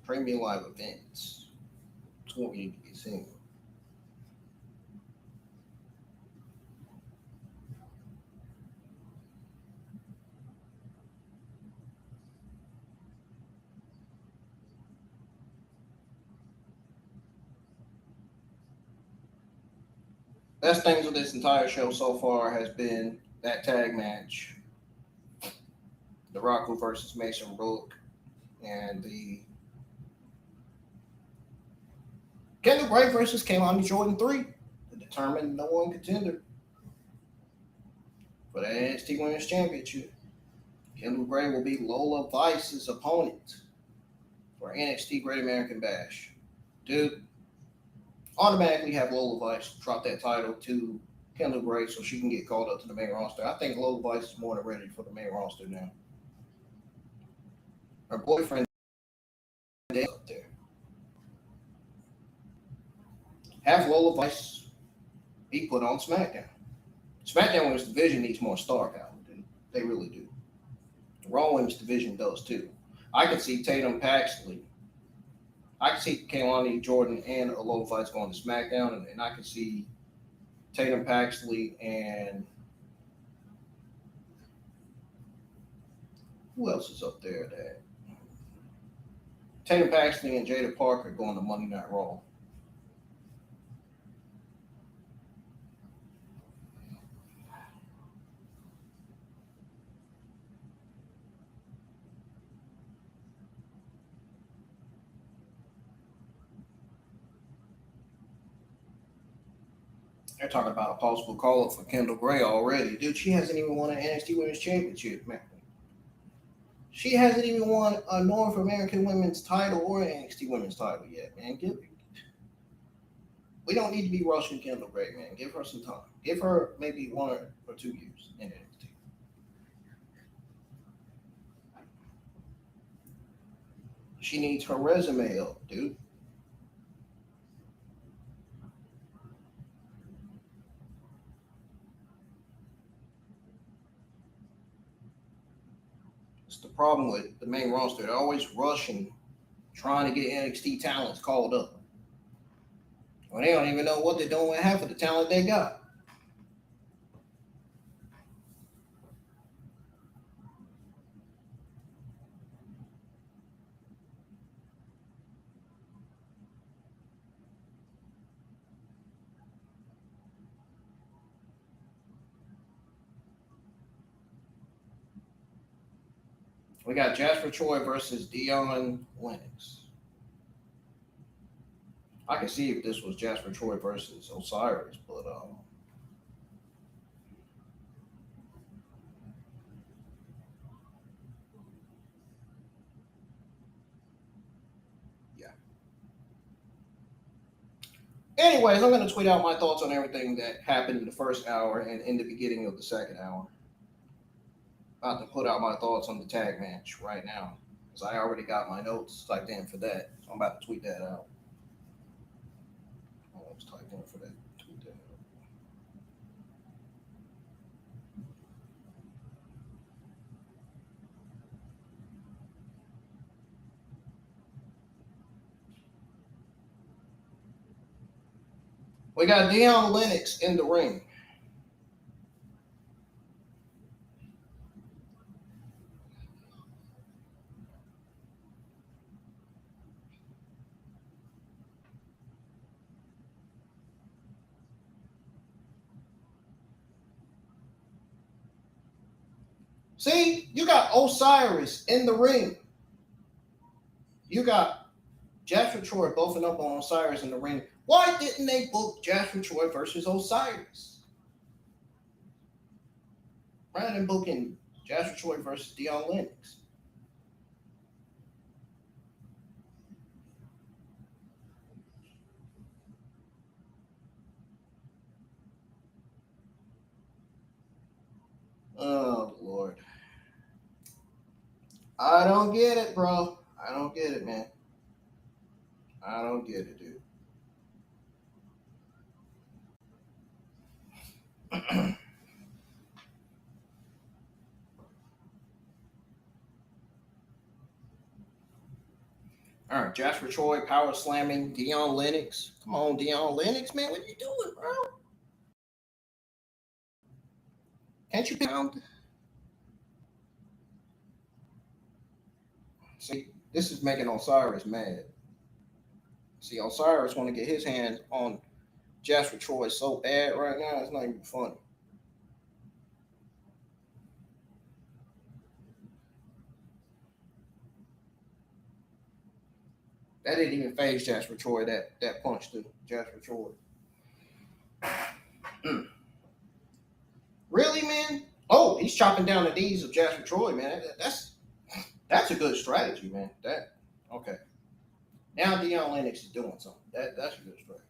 premium live events. That's what we need to be seeing. best things of this entire show so far has been that tag match, Naraku versus Mason Rook, and the Kendal Grey versus Kelani Jordan 3, the determined number one contender for the NXT Women's Championship. Kendal Grey will be Lola Vice's opponent for NXT Great American Bash. Dude, automatically have Lola Vice drop that title to Kendal Grey so she can get called up to the main roster. I think Lola Vice is more than ready for the main roster now. Her boyfriend is up there. Have Lola Vice be put on SmackDown. SmackDown Women's Division needs more star power, dude. They really do. The Raw Women's Division does too. I can see Tatum Paxley. I can see Kelani Jordan and Lola Vice going to SmackDown, and I can see Tatum Paxley and who else is up there? That Tatum Paxley and Jada Parker going to Monday Night Raw. They're talking about a possible call-up for Kendal Grey already. Dude, she hasn't even won an NXT Women's Championship, man. She hasn't even won a North American Women's title or an NXT Women's title yet, man. We don't need to be rushing Kendal Grey, man. Give her some time. Give her maybe 1 or 2 years in NXT. She needs her resume up, dude. It's the problem with the main roster. They're always rushing, trying to get NXT talents called up. Well, they don't even know what they're doing with half of the talent they got. We got Jasper Troy versus Dion Lennox. I can see if this was Jasper Troy versus Osiris, but yeah. Anyways, I'm going to tweet out my thoughts on everything that happened in the first hour and in the beginning of the second hour. About to put out my thoughts on the tag match right now, because I already got my notes typed in for that. So I'm about to tweet that out. I was typed in for that. Tweet that out. We got Dion Lennox in the ring. See, you got Osiris in the ring. You got Jasper Troy bothing up on Osiris in the ring. Why didn't they book Jasper Troy versus Osiris? Rather than booking Jasper Troy versus Dion Lennox. Oh, Lord. I don't get it, bro. I don't get it, man. I don't get it, dude. All right, Jasper Troy power slamming Dion Lennox. Come on, Dion Lennox, man. What are you doing, bro? Can't you pound? See, this is making Osiris mad. See, Osiris want to get his hands on Jasper Troy is so bad right now, it's not even funny. That didn't even phase Jasper Troy, that punch to Jasper Troy. Really, man? Oh, he's chopping down the knees of Jasper Troy, man. That's a good strategy, man. Okay. Now Dion Lennox is doing something. That's a good strategy.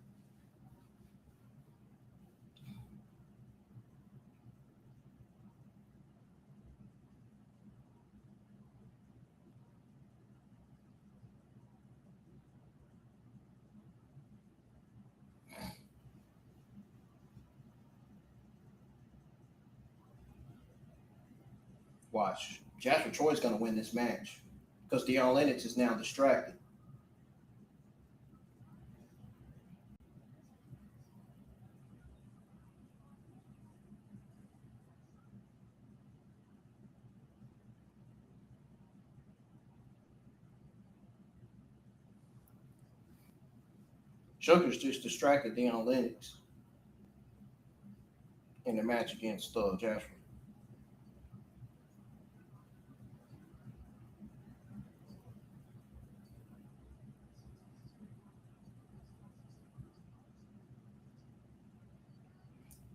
Watch. Jasper Troy's gonna win this match because Dion Lennox is now distracted. Joker's just distracted Dion Lennox in the match against Jasper.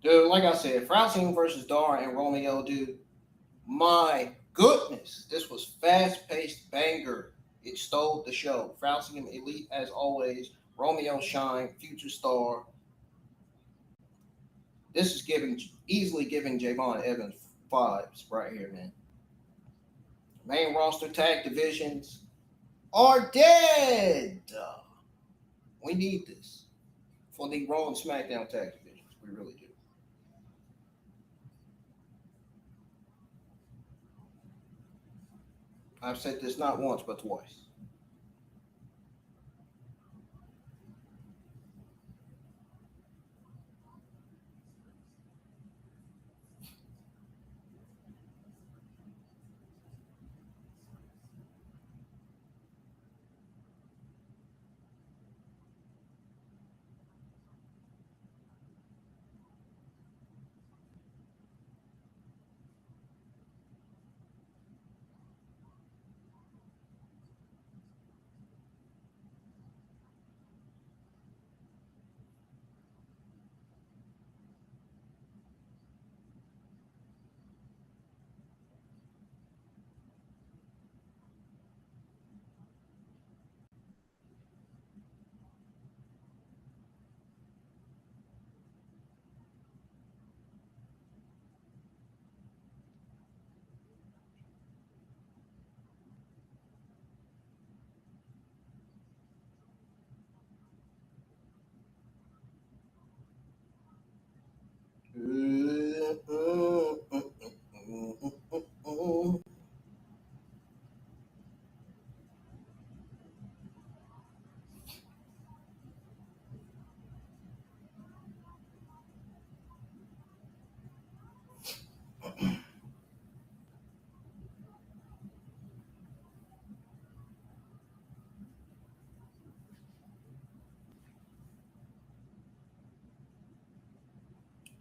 Dude, like I said, Fraxiom versus Dar and Romeo, dude. My goodness, this was fast-paced banger. It stole the show. Fraxiom elite as always. Romeo shine, future star. This is easily giving Javon Evans vibes right here, man. Main roster tag divisions are dead. We need this for the Raw and SmackDown tag divisions. We really do. I've said this not once but twice.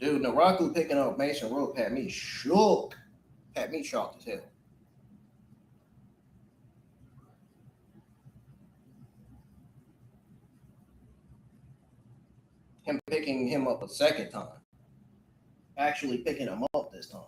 Dude, Naraku picking up Mason Rook had me shook. Had me shocked as hell. Him picking him up a second time. Actually picking him up this time.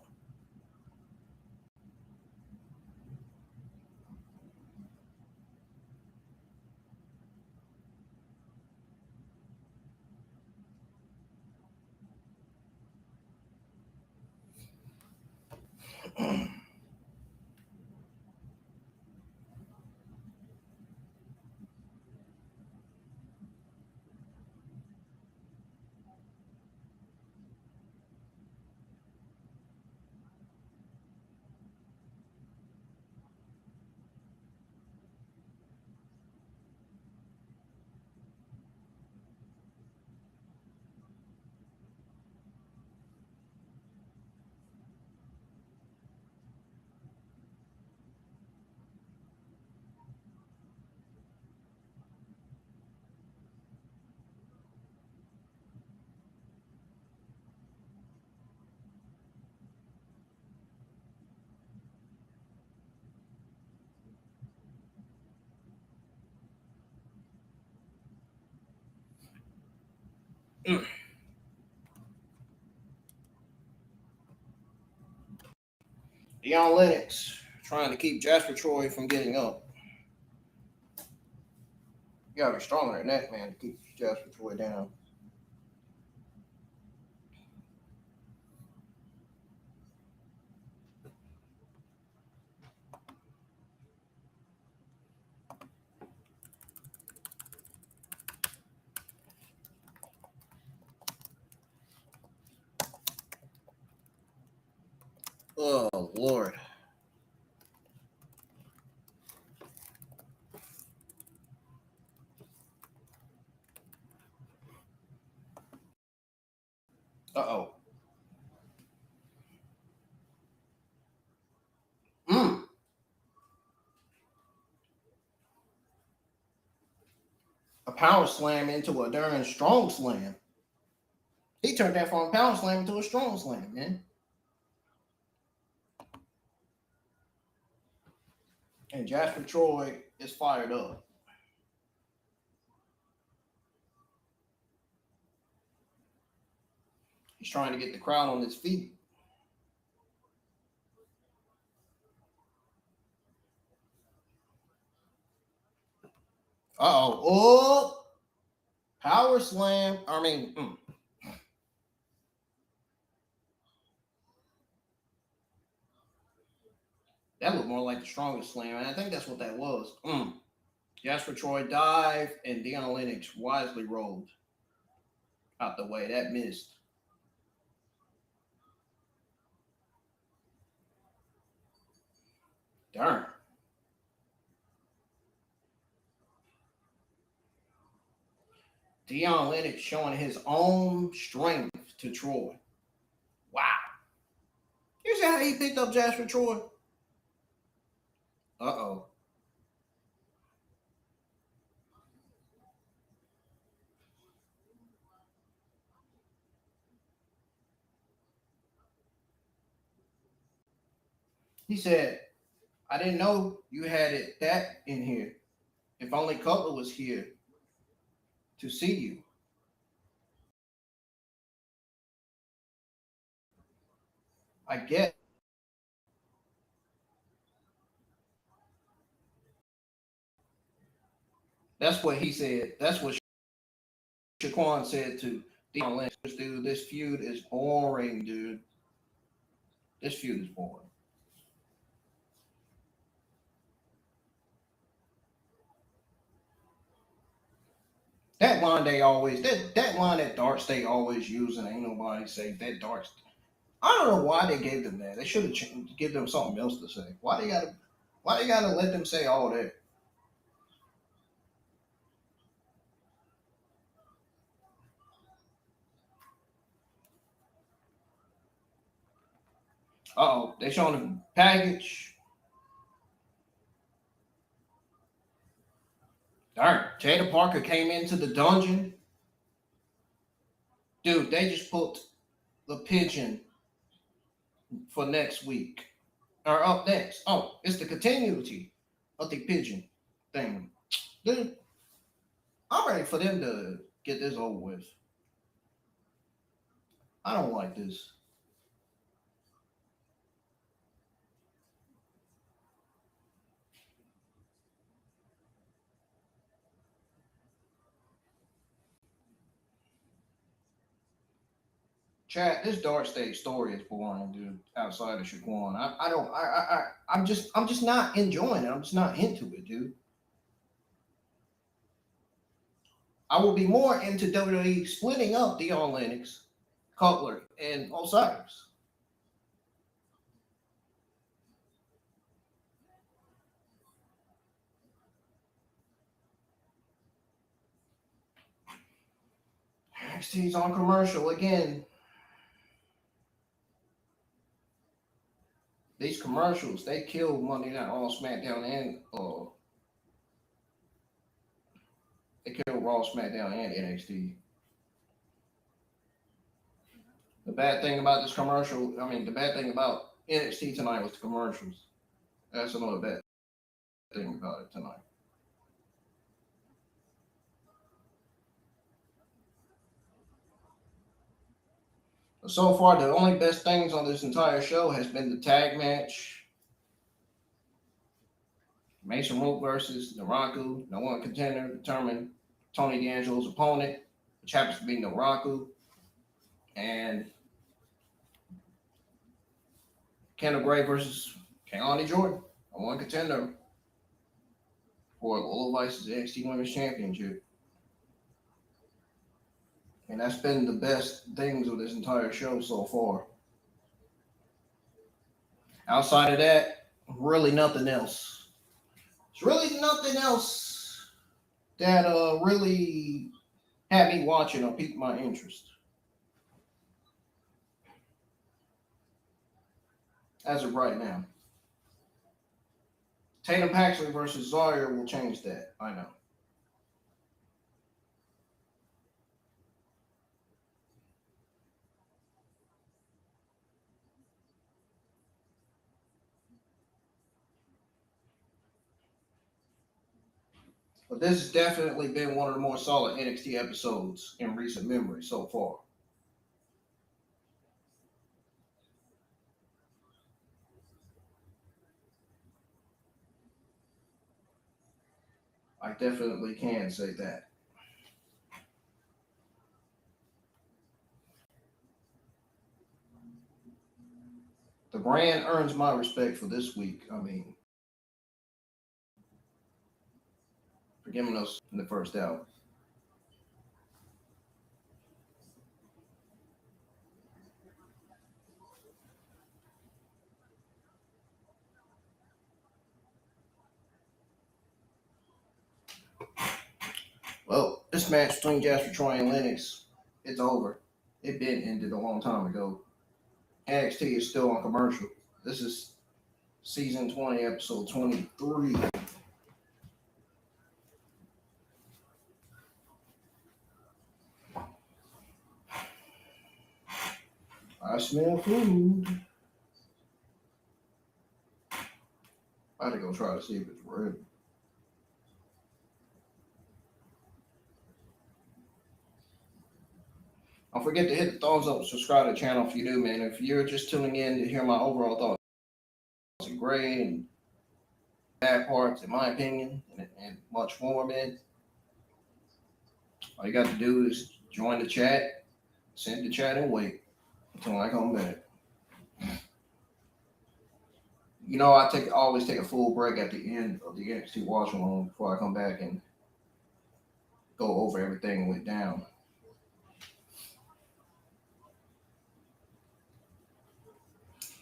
Deion Lennox trying to keep Jasper Troy from getting up. You gotta be stronger than that, man, to keep Jasper Troy down. Oh, Lord. Uh-oh. A power slam into a darn strong slam. He turned that from a power slam into a strong slam, man. And Jasper Troy is fired up. He's trying to get the crowd on his feet. Uh-oh. Oh! Power slam. That looked more like the strongest slam, and I think that's what that was. Jasper Troy dived, and Deion Lennox wisely rolled out the way. That missed. Darn. Deion Lennox showing his own strength to Troy. Wow. You see how he picked up Jasper Troy? Uh-oh. He said, I didn't know you had it that in here. If only Cutler was here to see you. I get. That's what he said. That's what Shaquan said to Deion Lynch. Dude, this feud is boring, dude. This feud is boring. That line they always that line that darts they always use, and ain't nobody say that darts. I don't know why they gave them that. They should have give them something else to say. Why they gotta let them say all that? Uh-oh, they showing the package. Darn, Jada Parker came into the dungeon. Dude, they just put the pigeon for next week. Or up next. Oh, it's the continuity of the pigeon thing. Dude, I'm ready for them to get this over with. I don't like this. Chat, this Dark State story is boring, dude. Outside of Shaquan, I'm just not enjoying it. I'm just not into it, dude. I will be more into WWE splitting up Deion Lennox, Cutler, and Osiris. NXT's on commercial again. These commercials, they killed Monday Night Raw, SmackDown, and they killed Raw, SmackDown, and NXT. The bad thing about this commercial, the bad thing about NXT tonight was the commercials. That's another bad thing about it tonight. So far, the only best things on this entire show has been the tag match. Mason Rook versus Naraku. No one contender determined Tony D'Angelo's opponent, which happens to be Naraku. And Kendal Grey versus Kelani Jordan. No one contender for Lola Vice's NXT Women's Championship. And that's been the best things of this entire show so far. Outside of that, really nothing else. It's really nothing else that really had me watching or piqued my interest. As of right now. Tatum Paxley versus Zaria will change that. I know. But this has definitely been one of the more solid NXT episodes in recent memory so far. I definitely can say that. The brand earns my respect for this week. I mean, for giving us in the first hour. Well, this match between Jasper Troy and Lennox, it's over. It been ended a long time ago. NXT is still on commercial. This is season 20, episode 23. I smell food. I had to go try to see if it's ready. Don't forget to hit the thumbs up and subscribe to the channel if you do, man. If you're just tuning in to hear my overall thoughts and great and bad parts, in my opinion, and much more, man, all you got to do is join the chat, send the chat, and wait until I come back. You know, I always take a full break at the end of the NXT watch along before I come back and go over everything that went down.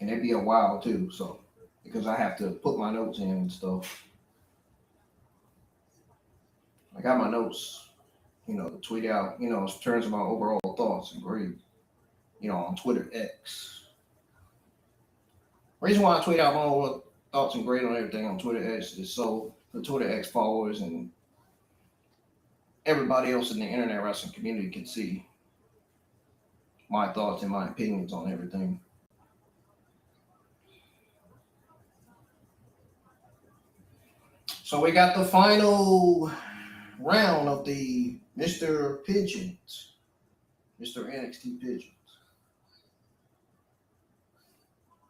And it'd be a while too, so because I have to put my notes in and stuff. I got my notes, to tweet out, in terms of my overall thoughts and grade, on Twitter X. Reason why I tweet out my overall thoughts and grade on everything on Twitter X is so the Twitter X followers and everybody else in the internet wrestling community can see my thoughts and my opinions on everything. So we got the final round of the Mr. Pigeons, Mr. NXT Pigeons.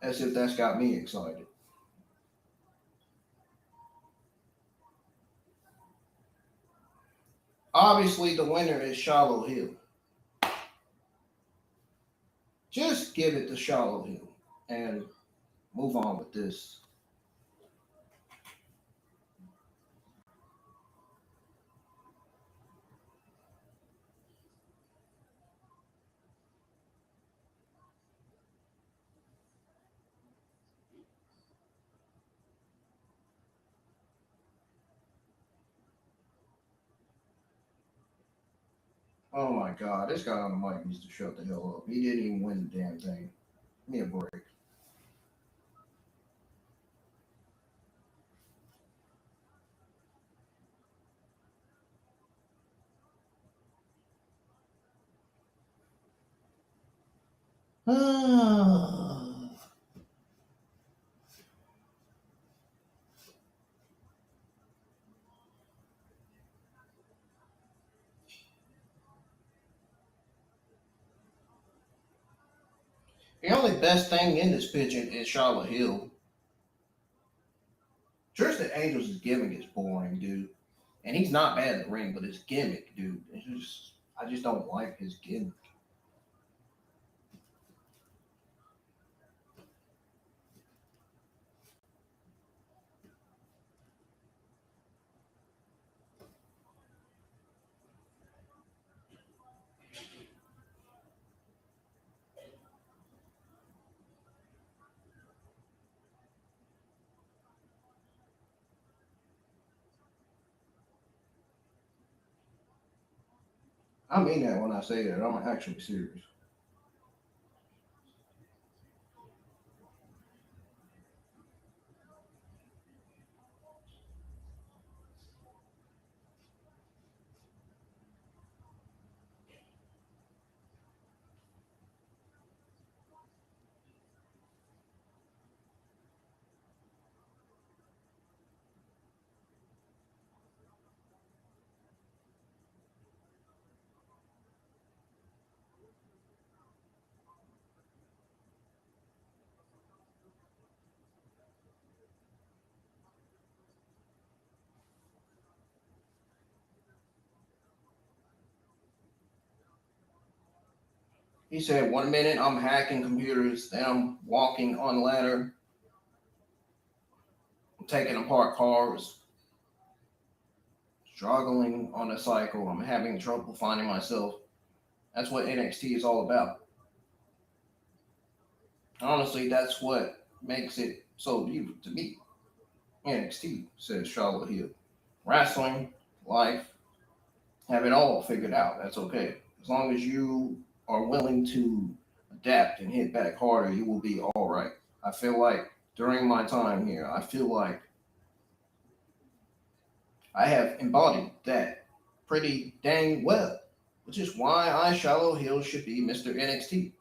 As if that's got me excited. Obviously, the winner is Shallow Hill. Just give it to Shallow Hill and move on with this. Oh my God, this guy on the mic needs to shut the hell up. He didn't even win the damn thing. Give me a break. The only best thing in this pageant is Charlotte Hill. Tristan Angel's gimmick is boring, dude. And he's not bad in the ring, but his gimmick, dude, I just don't like his gimmick. I mean that when I say that. I'm actually serious. He said, 1 minute I'm hacking computers, then I'm walking on ladder, I'm taking apart cars, struggling on a cycle, I'm having trouble finding myself. That's what NXT is all about. Honestly, that's what makes it so beautiful to me. NXT, says Charlotte Hill. Wrestling, life, have it all figured out. That's okay. As long as you are willing to adapt and hit back harder, you will be all right. I feel like during my time here, I feel like I have embodied that pretty dang well, which is why I, Shallow Hill, should be Mr. NXT.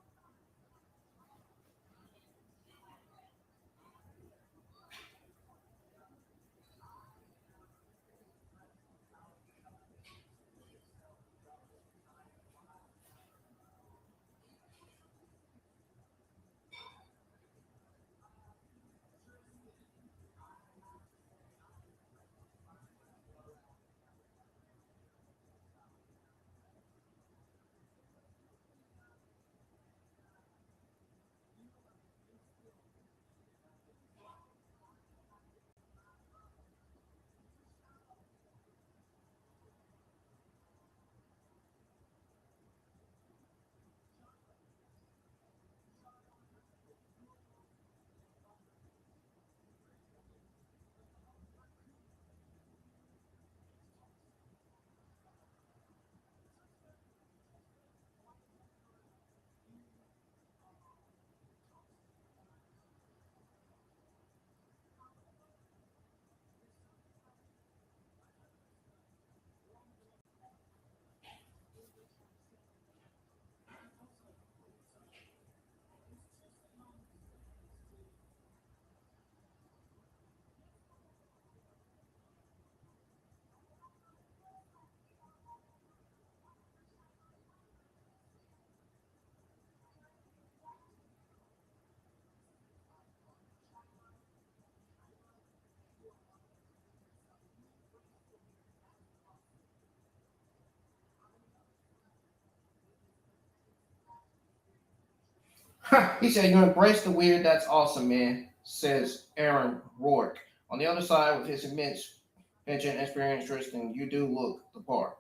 He said, you embrace the weird, that's awesome, man, says Aaron Rourke. On the other side, with his immense pension experience, Tristan, you do look the part.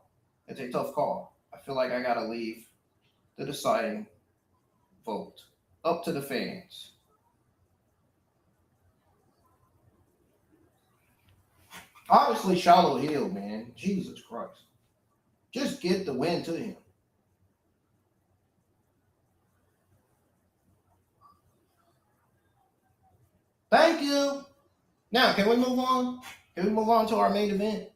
It's a tough call. I feel like I gotta leave the deciding vote up to the fans. Obviously, Shallow Hill, man. Jesus Christ. Just get the win to him. Thank you. Now, can we move on? Can we move on to our main event?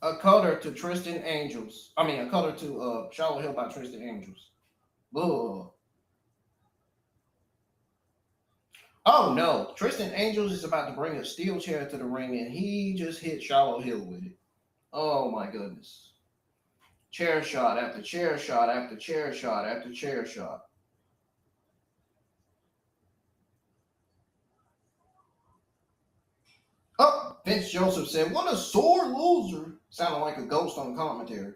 A cutter to Tristan Angels. I mean, a cutter to Charlotte Hill by Tristan Angels. Ugh. Oh no, Tristan Angels is about to bring a steel chair to the ring, and he just hit Shallow Hill with it. Oh my goodness. Chair shot after chair shot after chair shot after chair shot. Oh, Vince Joseph said, "What a sore loser." Sounded like a ghost on commentary.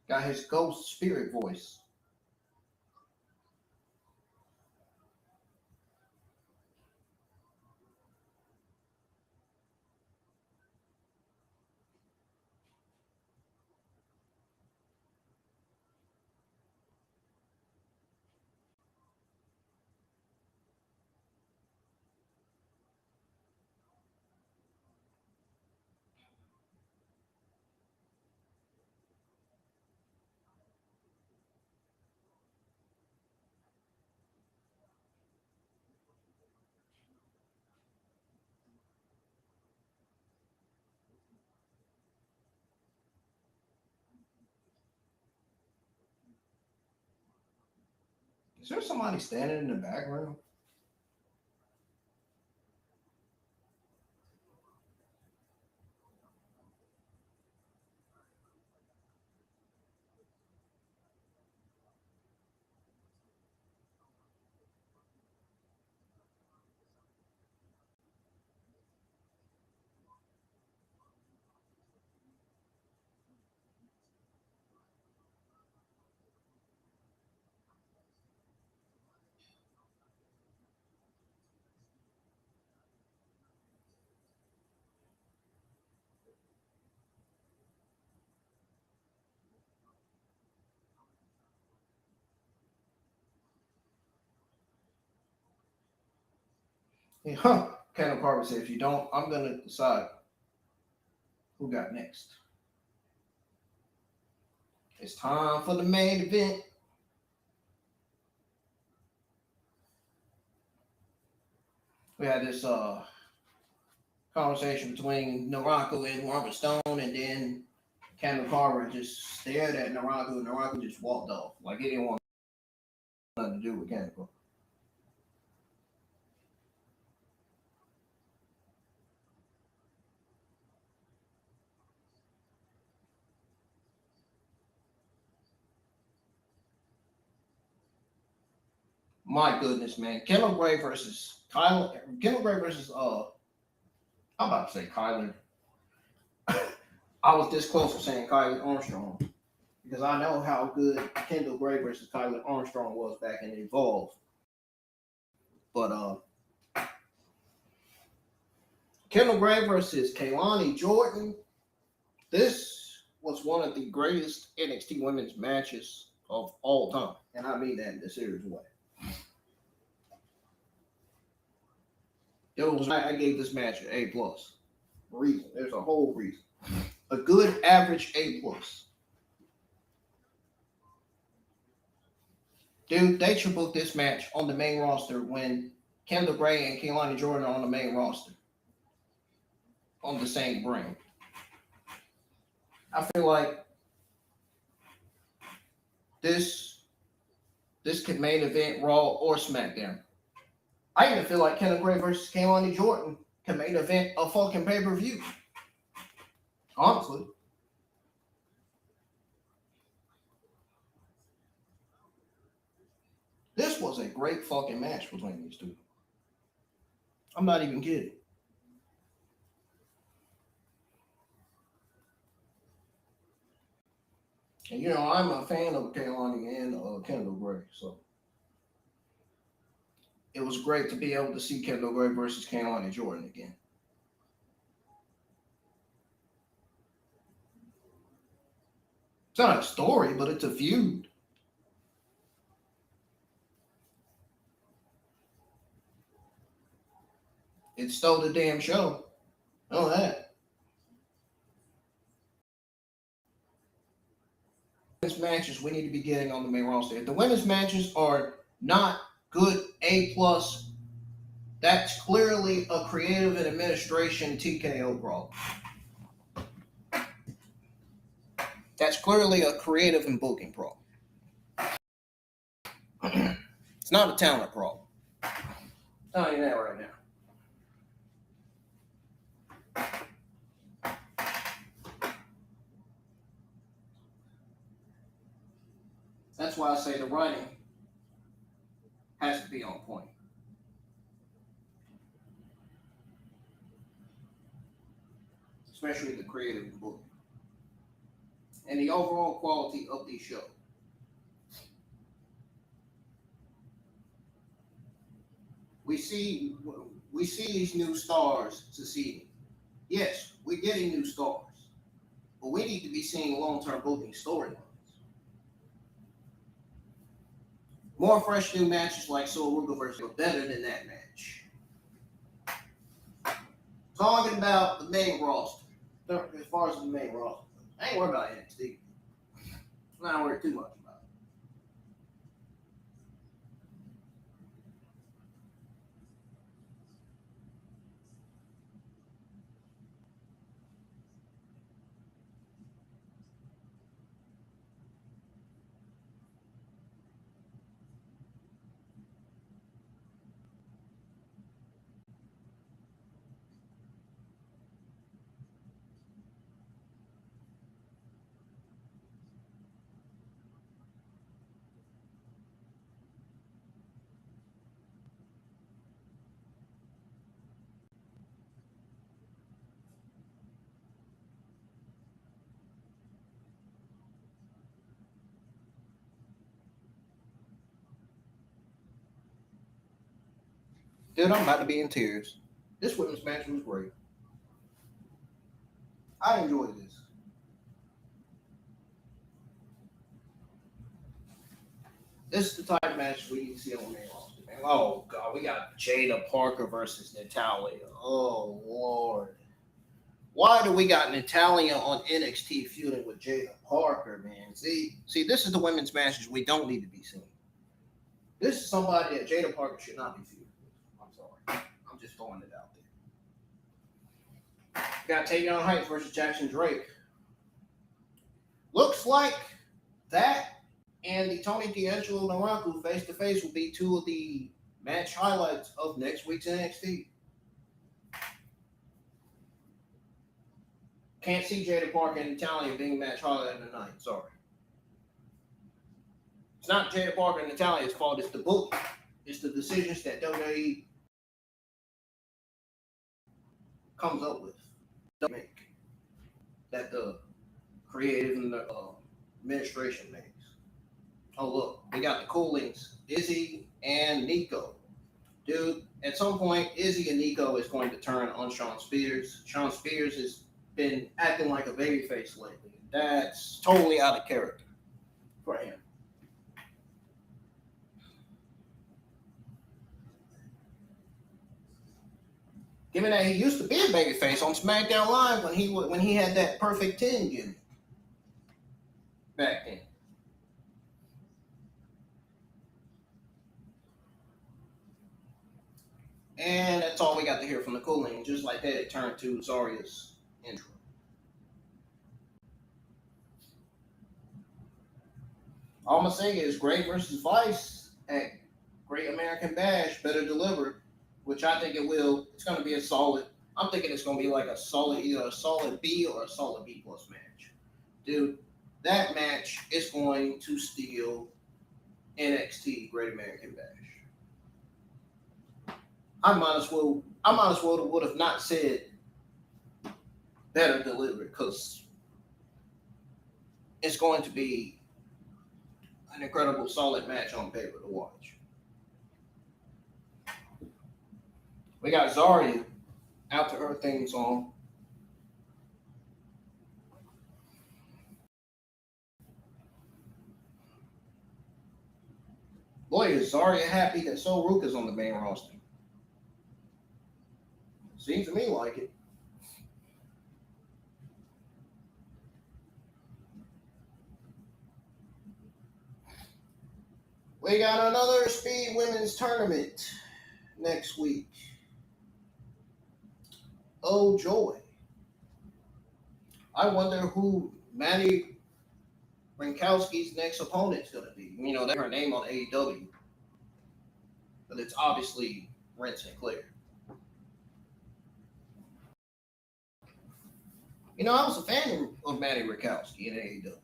Got his ghost spirit voice. Is there somebody standing in the background? Yeah, Kendall Carver said, "If you don't, I'm gonna decide who got next." It's time for the main event. We had this conversation between Naraku and Robert Stone, and then Kendall Carver just stared at Naraku, and Naraku just walked off like he didn't want nothing to do with Kendall. My goodness, man. Kendal Grey versus Kyler. Kendal Grey versus I'm about to say Kyler. I was this close to saying Kyler Armstrong because I know how good Kendal Grey versus Kyler Armstrong was back in Evolve. But Kendal Grey versus Kelani Jordan. This was one of the greatest NXT women's matches of all time, and I mean that in a serious way. I gave this match an A plus. Reason. There's a whole reason. A good average A plus. Dude, they should book this match on the main roster when Kendal Grey and Kelani Jordan are on the main roster. On the same brand. I feel like this could main event Raw or SmackDown. I even feel like Kendal Grey versus Kelani Jordan can main event a fucking pay-per-view. Honestly. This was a great fucking match between these two. I'm not even kidding. And you know, I'm a fan of Kelani and Kendal Grey, so it was great to be able to see Kendal Grey versus Kelani Jordan again. It's not a story, but it's a feud. It stole the damn show. Know that. Women's matches we need to be getting on the main roster. If the women's matches are not good A plus, that's clearly a creative and administration TKO problem. That's clearly a creative and booking problem. It's not a talent problem. I'm telling you that right now. That's why I say the writing has to be on point. Especially the creative book. And the overall quality of the show. We see these new stars succeeding. Yes, we're getting new stars. But we need to be seeing long-term booking storylines. More fresh new matches like Soul versus are better than that match. Talking about the main roster. As far as the main roster, I ain't worried about NXT. I'm not worried too much about it. Dude, I'm about to be in tears. This women's match was great. I enjoyed this. This is the type of match we need to see on the main roster, man. Oh, God, we got Jada Parker versus Natalya. Oh, Lord. Why do we got Natalya on NXT feuding with Jada Parker, man? See, this is the women's matches we don't need to be seeing. This is somebody that Jada Parker should not be feuding with. I'm sorry. I'm just throwing it out there. Got Tatum Heights versus Jackson Drake. Looks like that and the Tony D'Angelo Naraku face-to-face will be two of the match highlights of next week's NXT. Can't see Jada Parker and Natalya being match highlight of the night. Sorry. It's not Jada Parker and Natalya's fault. It's the book. It's the decisions that WWE comes up with. Make. That the creative and the administration makes. Oh, look. We got the Coolings. Izzy and Nico. Dude, at some point, Izzy and Nico is going to turn on Shawn Spears. Shawn Spears has been acting like a babyface lately. That's totally out of character for him. Given that he used to be a babyface on SmackDown Live when he had that perfect 10 gimmick back then. And that's all we got to hear from the Cooling. Just like that, it turned to Zaria's intro. All I'm going to say is Gray versus Vice at Great American Bash better delivered, which I think it will. It's going to be a solid. I'm thinking it's going to be like a solid, either a solid B or a solid B plus match. Dude, that match is going to steal NXT Great American Bash. I might as well would have not said better delivered because it's going to be an incredible solid match on paper to watch. We got Zaria out to her theme song. Boy, is Zaria happy that Mason Rook is on the main roster. Seems to me like it. We got another Speed Women's Tournament next week. Oh, joy. I wonder who Manny Rinkowski's next opponent's going to be. You know, that's her name on AEW. But it's obviously rinse and clear. You know, I was a fan of Matty Rakowski in AEW.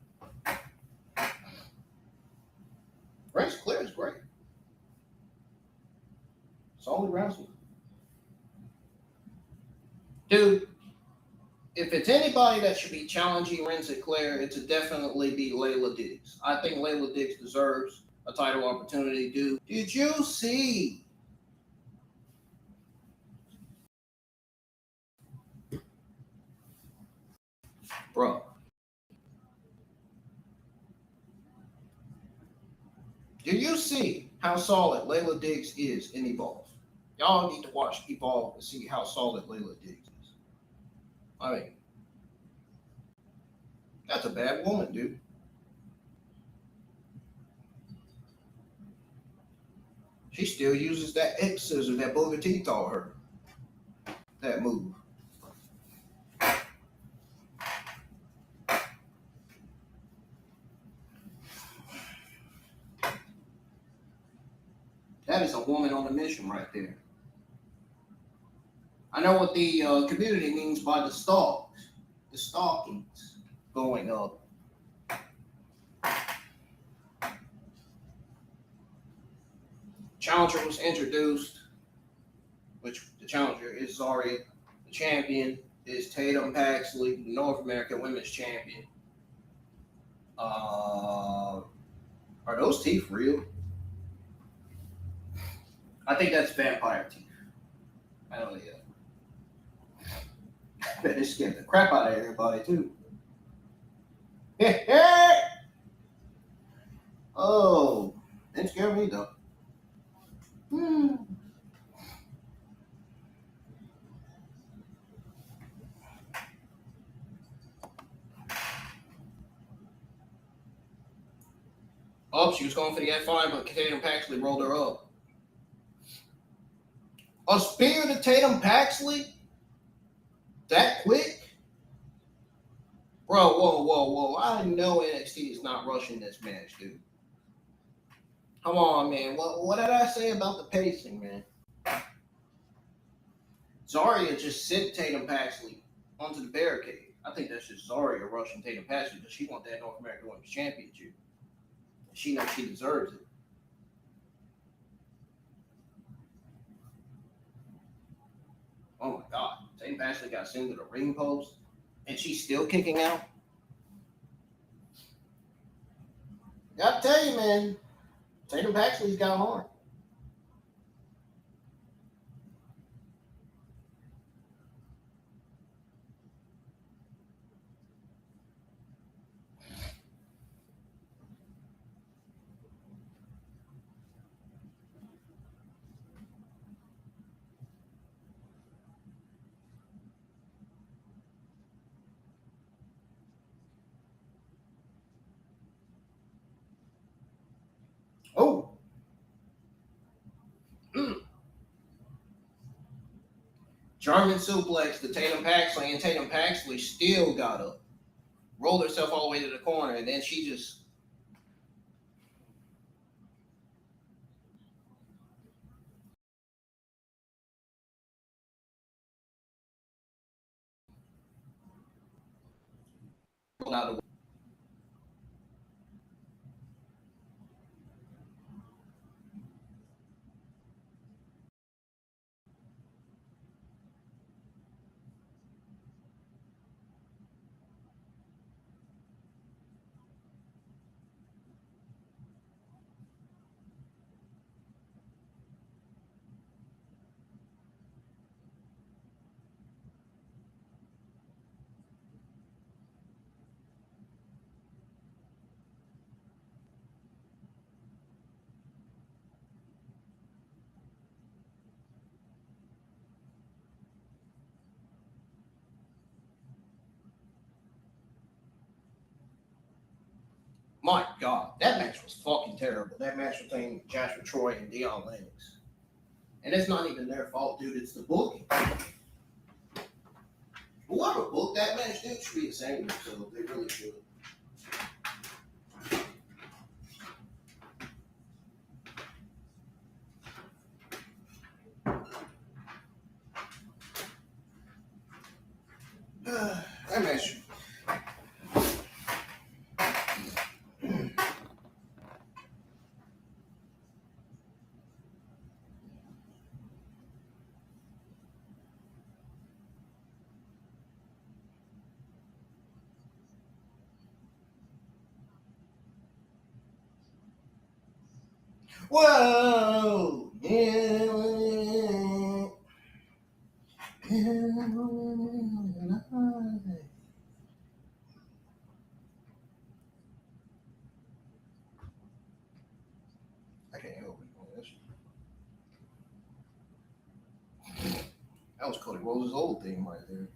Rinse and clear is great. Solid wrestling. Dude, if it's anybody that should be challenging Rinse and Clear, it's definitely be Layla Diggs. I think Layla Diggs deserves a title opportunity, dude. Did you see? Bro. Do you see how solid Layla Diggs is in Evolve? Y'all need to watch Evolve and see how solid Layla Diggs is. I mean, that's a bad woman, dude. She still uses that X scissor that Booker T taught her. That move. That is a woman on a mission right there. I know what the community means by the stockings going up. Challenger was introduced, which the challenger is Zaria. The champion is Tatum Paxley, the North American Women's Champion. Are those teeth real? I think that's vampire teeth. I don't know. I bet it scared the crap out of everybody too. Oh, didn't scare me though. Oh, she was going for the F5, but Tatum Paxley rolled her up. A spear to Tatum Paxley? That quick? Bro, whoa. I know NXT is not rushing this match, dude. Come on, man. What did I say about the pacing, man? Zaria just sent Tatum Paxley onto the barricade. I think that's just Zaria rushing Tatum Paxley because she wants that North American Women's Championship. She knows she deserves it. Oh my God. Tatum Paxley got sent to the ring post and she's still kicking out. Gotta tell you, man, Tatum Paxley's got heart. Oh. German suplex to Tatum Paxley, and Tatum Paxley still got up. Rolled herself all the way to the corner, and then she just... rolled out of the way. My God, that match was fucking terrible. That match between Joshua Troy and Deion Lennox. And it's not even their fault, dude. It's the booking. Whoever booked that match, dude, should be ashamed of themselves. They really should. Let me ask you. Whoa! I can't help it. That was Cody Rhodes' old theme right there.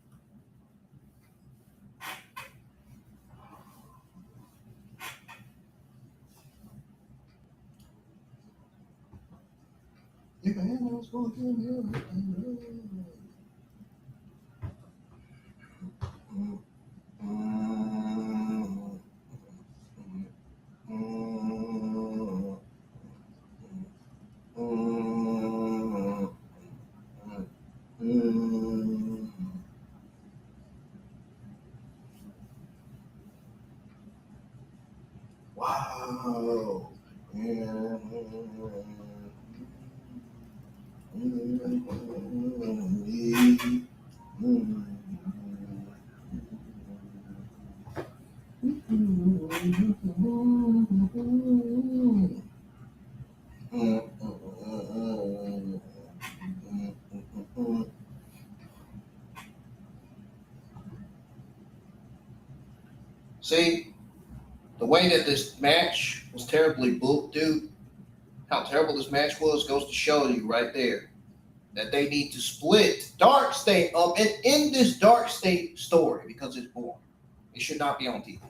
Wow. See, the way that this match was terribly booked, dude, how terrible this match was goes to show you right there that they need to split Dark State up and end this Dark State story because it's boring. It should not be on TV.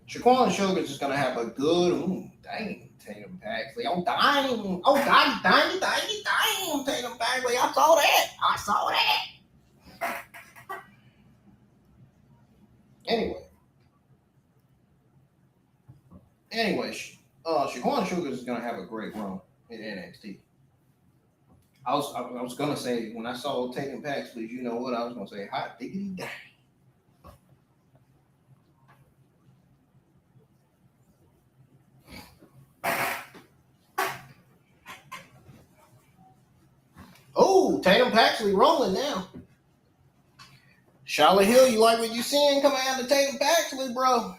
Shaquan Sugar is going to have a good, dang, Tatum Paxley. Oh, dang, Tatum Paxley. I saw that. Anyway, Shaquan Sugar is going to have a great run in NXT. I was going to say, when I saw Tatum Paxley, you know what? I was going to say, hot diggity dang. Oh, Tatum Paxley rolling now. Charlotte Hill, you like what you seeing coming out of Tatum Paxley, bro?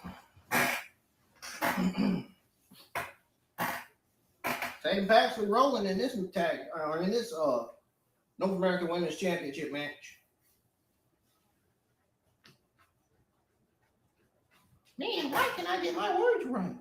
Tatum Paxley rolling in this North American Women's Championship match. Man, why can't I get my words right?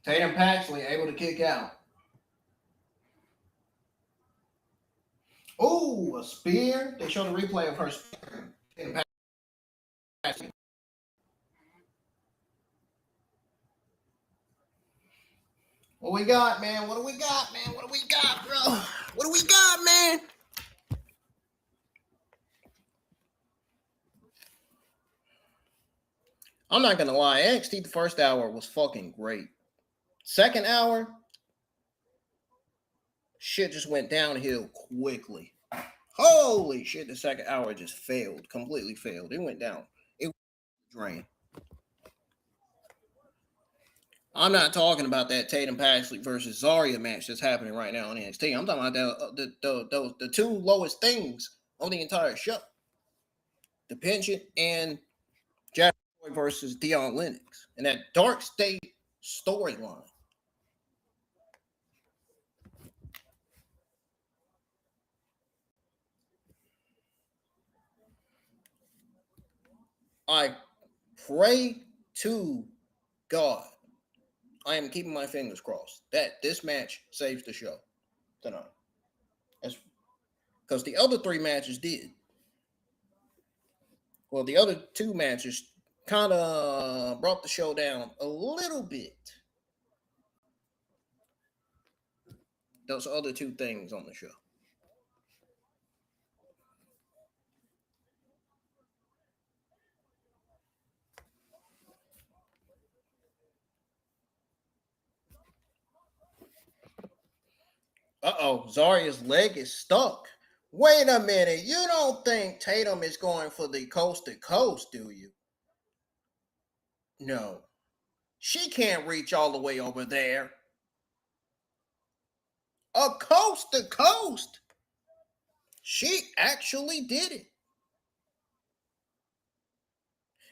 Tatum Paxley able to kick out. Oh, a spear. They showed a replay of her spear. Tatum Paxley. What we got, man? What do we got, man? What do we got, bro? What do we got, man? I'm not gonna lie, NXT the first hour was fucking great. Second hour, shit just went downhill quickly. Holy shit, the second hour just failed, completely failed. It went down. It was drained. I'm not talking about that Tatum Paxley versus Zaria match that's happening right now on NXT. I'm talking about the two lowest things on the entire show. The pension and Jack versus Dion Lennox. And that Dark State storyline. I pray to God, I am keeping my fingers crossed that this match saves the show tonight. Because the other three matches did. Well, the other two matches kind of brought the show down a little bit. Those other two things on the show. Zaria's leg is stuck. Wait a minute. You don't think Tatum is going for the coast to coast, do you? No. She can't reach all the way over there. A coast to coast. She actually did it.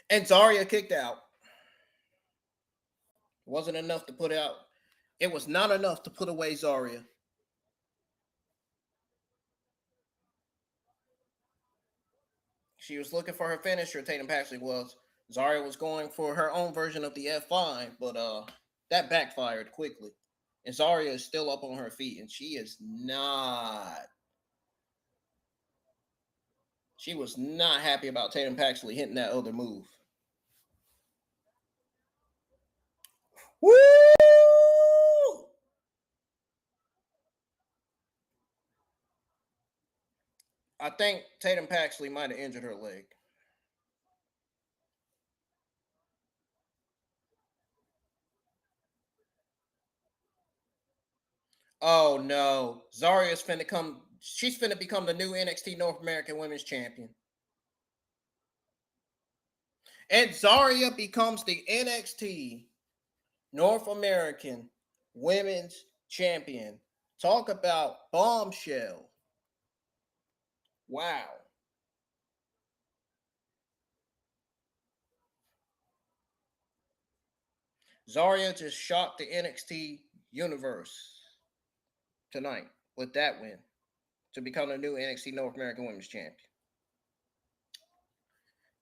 And Zaria kicked out. It wasn't enough to put out. It was not enough to put away Zaria. She was looking for her finisher, Tatum Paxley was. Zaria was going for her own version of the F5, but that backfired quickly. And Zaria is still up on her feet, and she is not. She was not happy about Tatum Paxley hitting that other move. Woo! I think Tatum Paxley might have injured her leg. Oh no. Zaria's finna come. She's finna become the new NXT North American Women's Champion. And Zaria becomes the NXT North American Women's Champion. Talk about bombshell. Wow. Zaria just shocked the NXT universe tonight with that win to become the new NXT North American Women's Champion.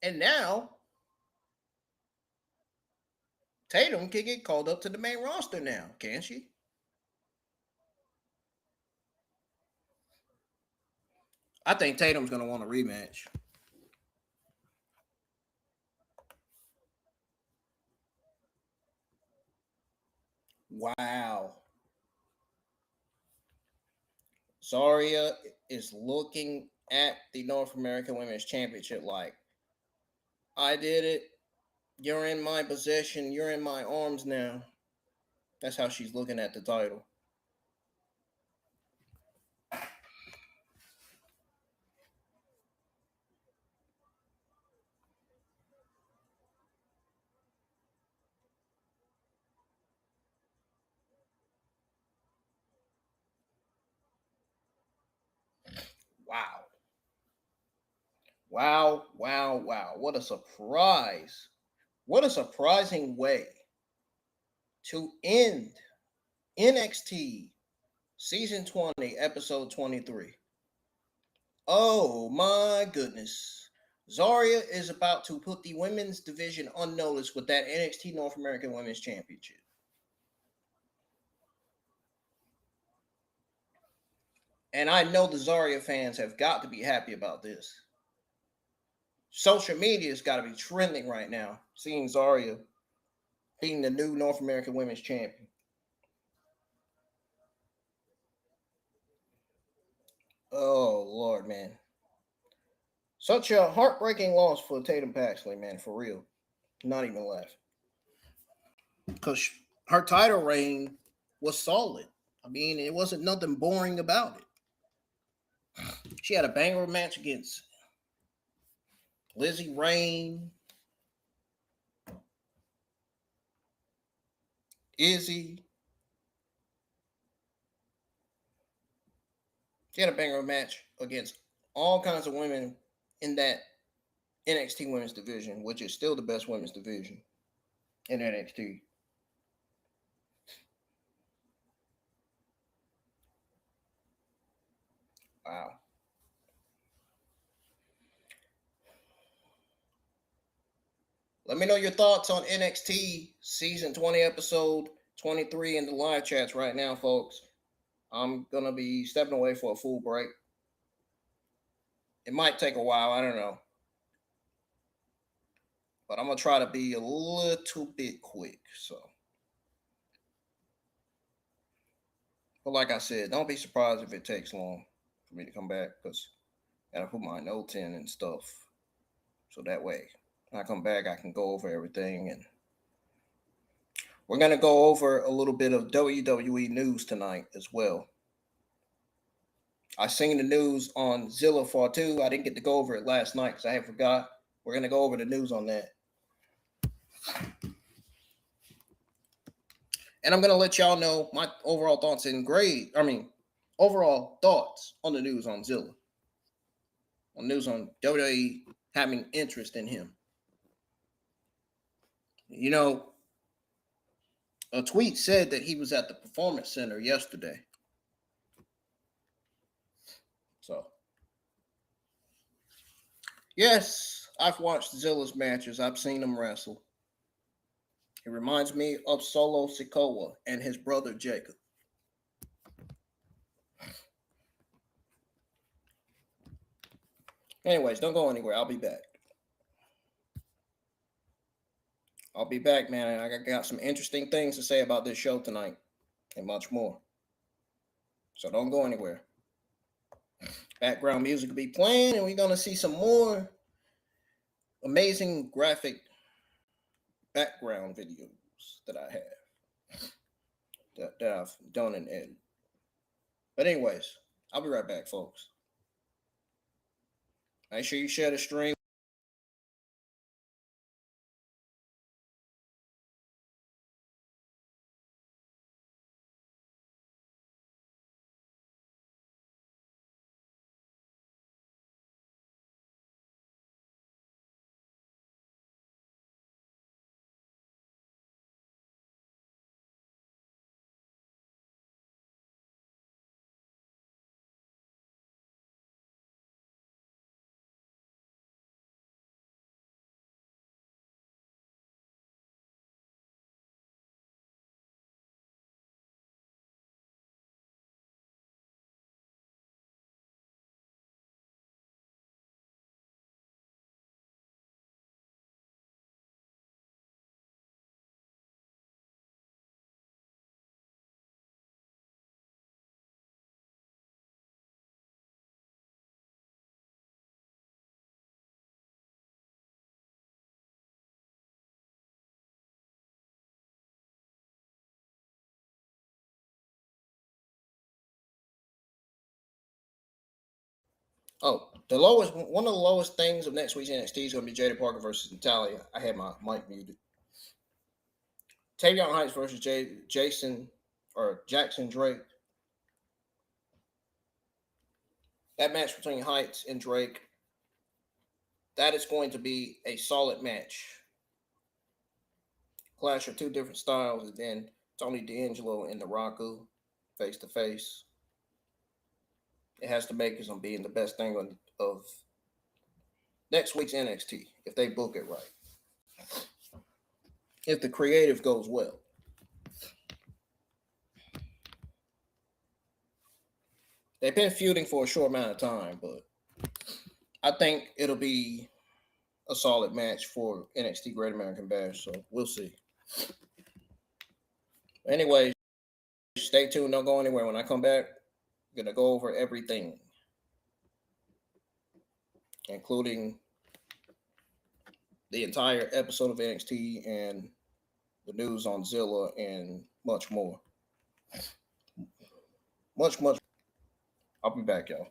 And now, Tatum can get called up to the main roster now, can she? I think Tatum's going to want a rematch. Wow. Zaria is looking at the North American Women's Championship like, I did it. You're in my possession. You're in my arms now. That's how she's looking at the title. Wow. Wow, wow, wow. What a surprise. What a surprising way to end NXT Season 20, Episode 23. Oh my goodness. Zaria is about to put the women's division on notice with that NXT North American Women's Championship. And I know the Zaria fans have got to be happy about this. Social media's got to be trending right now, seeing Zaria being the new North American Women's Champion. Oh, Lord, man. Such a heartbreaking loss for Tatum Paxley, man, for real. Not even laughing. Because her title reign was solid. I mean, it wasn't nothing boring about it. She had a banger match against Lizzie Rain, Izzy. She had a banger match against all kinds of women in that NXT women's division, which is still the best women's division in NXT. Wow. Let me know your thoughts on NXT Season 20, Episode 23 in the live chats right now, folks. I'm going to be stepping away for a full break. It might take a while, I don't know. But I'm going to try to be a little bit quick, so. But like I said, don't be surprised if it takes long for me to come back, because I got to put my notes in and stuff. So that way, when I come back, I can go over everything. And we're going to go over a little bit of WWE news tonight as well. I seen the news on Zilla 42. I didn't get to go over it last night because I had forgot. We're going to go over the news on that. And I'm going to let y'all know my overall thoughts overall thoughts on the news on Zilla. On news on WWE having interest in him. You know, a tweet said that he was at the Performance Center yesterday. So, yes, I've watched Zilla's matches. I've seen him wrestle. It reminds me of Solo Sikoa and his brother Jacob. Anyways, don't go anywhere. I'll be back. I'll be back, man. I got some interesting things to say about this show tonight and much more. So don't go anywhere. Background music will be playing, and we're going to see some more amazing graphic background videos that I have that I've done and edited. But anyways, I'll be right back, folks. Make sure you share the stream. Oh, one of the lowest things of next week's NXT is going to be Jada Parker versus Natalia. I had my mic muted. Tavion Heights versus Jackson Drake. That match between Heights and Drake, that is going to be a solid match. Clash of two different styles, and then Tony D'Angelo and Naraku face to face. It has to make us on being the best thing of next week's NXT if they book it right. If the creative goes well. They've been feuding for a short amount of time, but I think it'll be a solid match for NXT Great American Bash, so we'll see. Anyway, stay tuned. Don't go anywhere. When I come back, I'm going to go over everything, including the entire episode of NXT and the news on Zilla and much more. Much. I'll be back, y'all.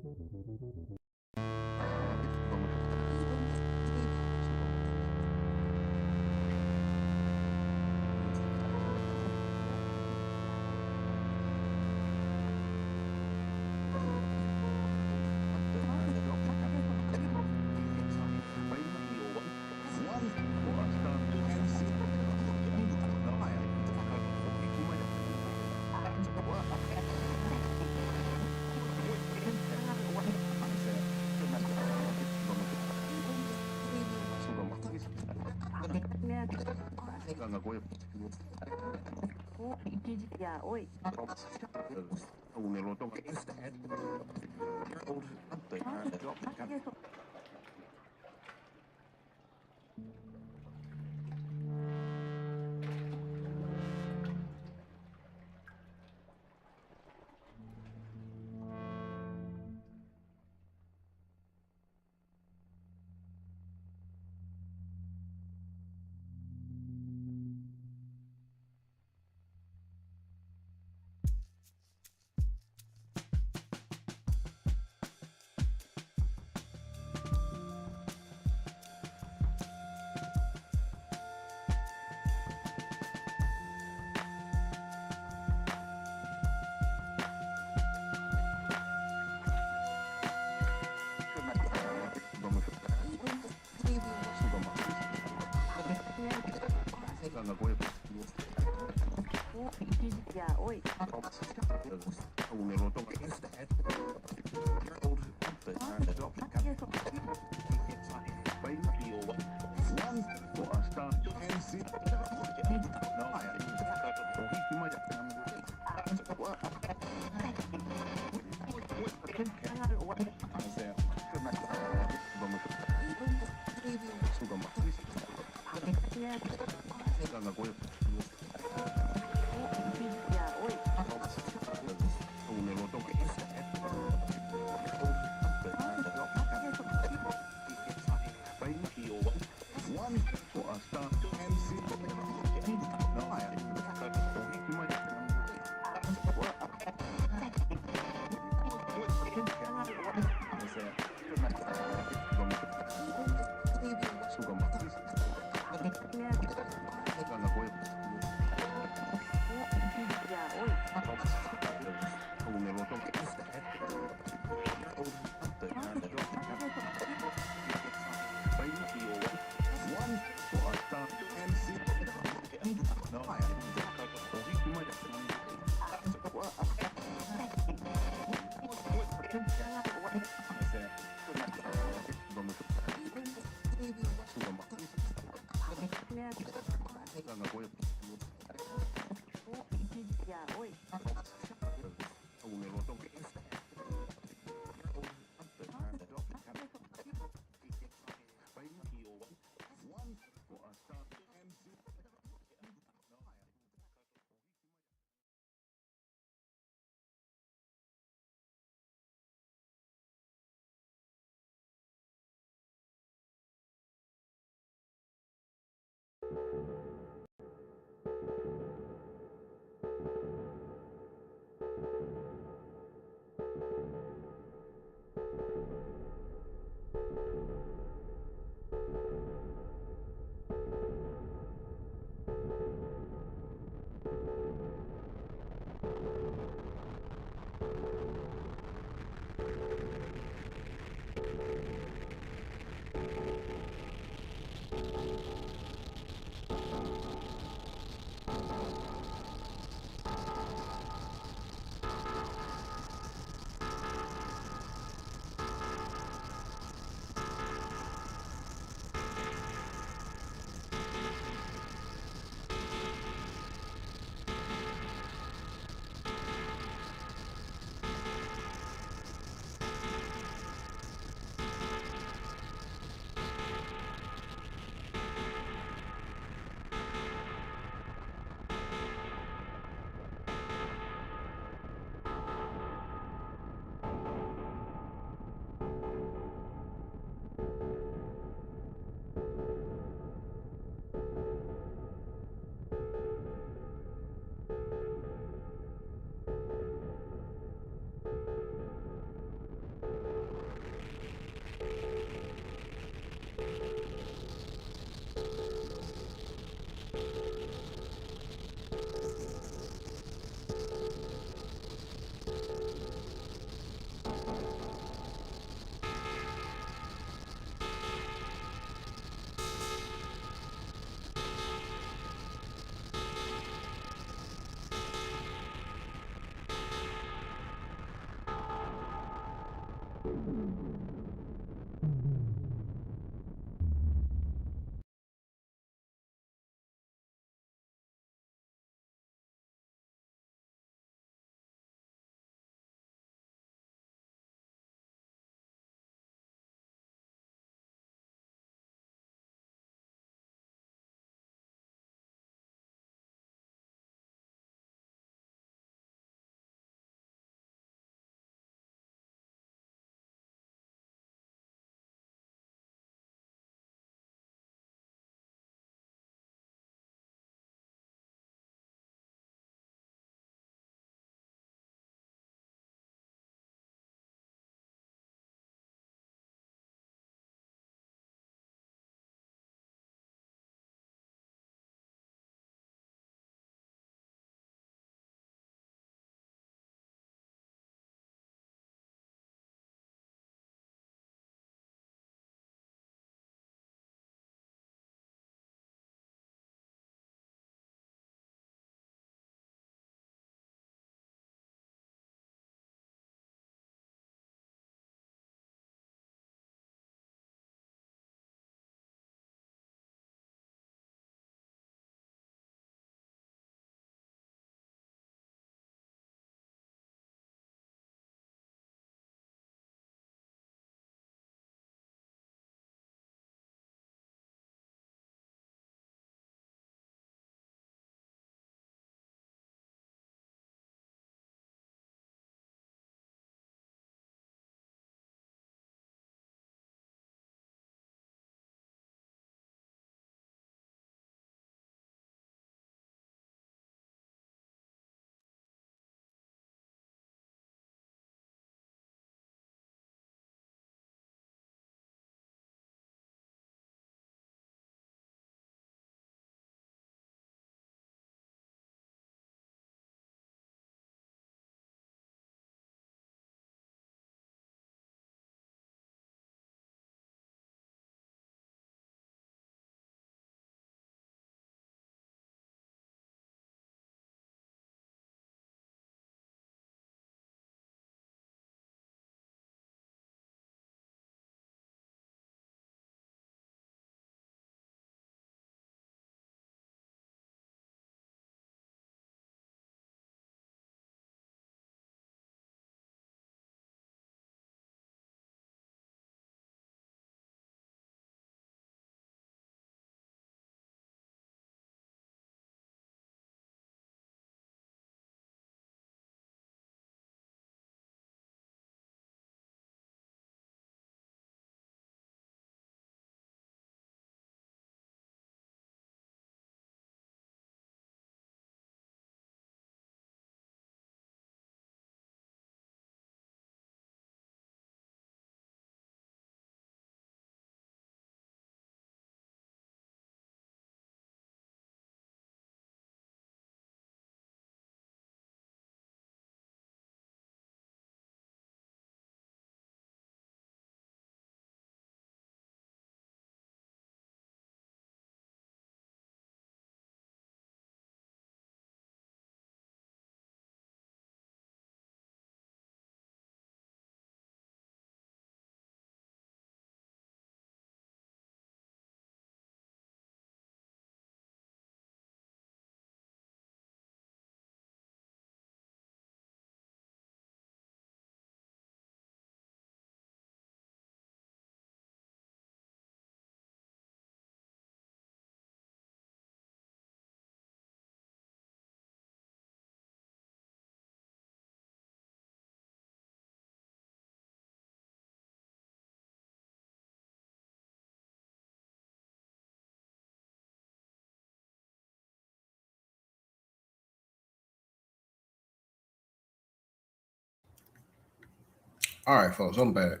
All right, folks, I'm back.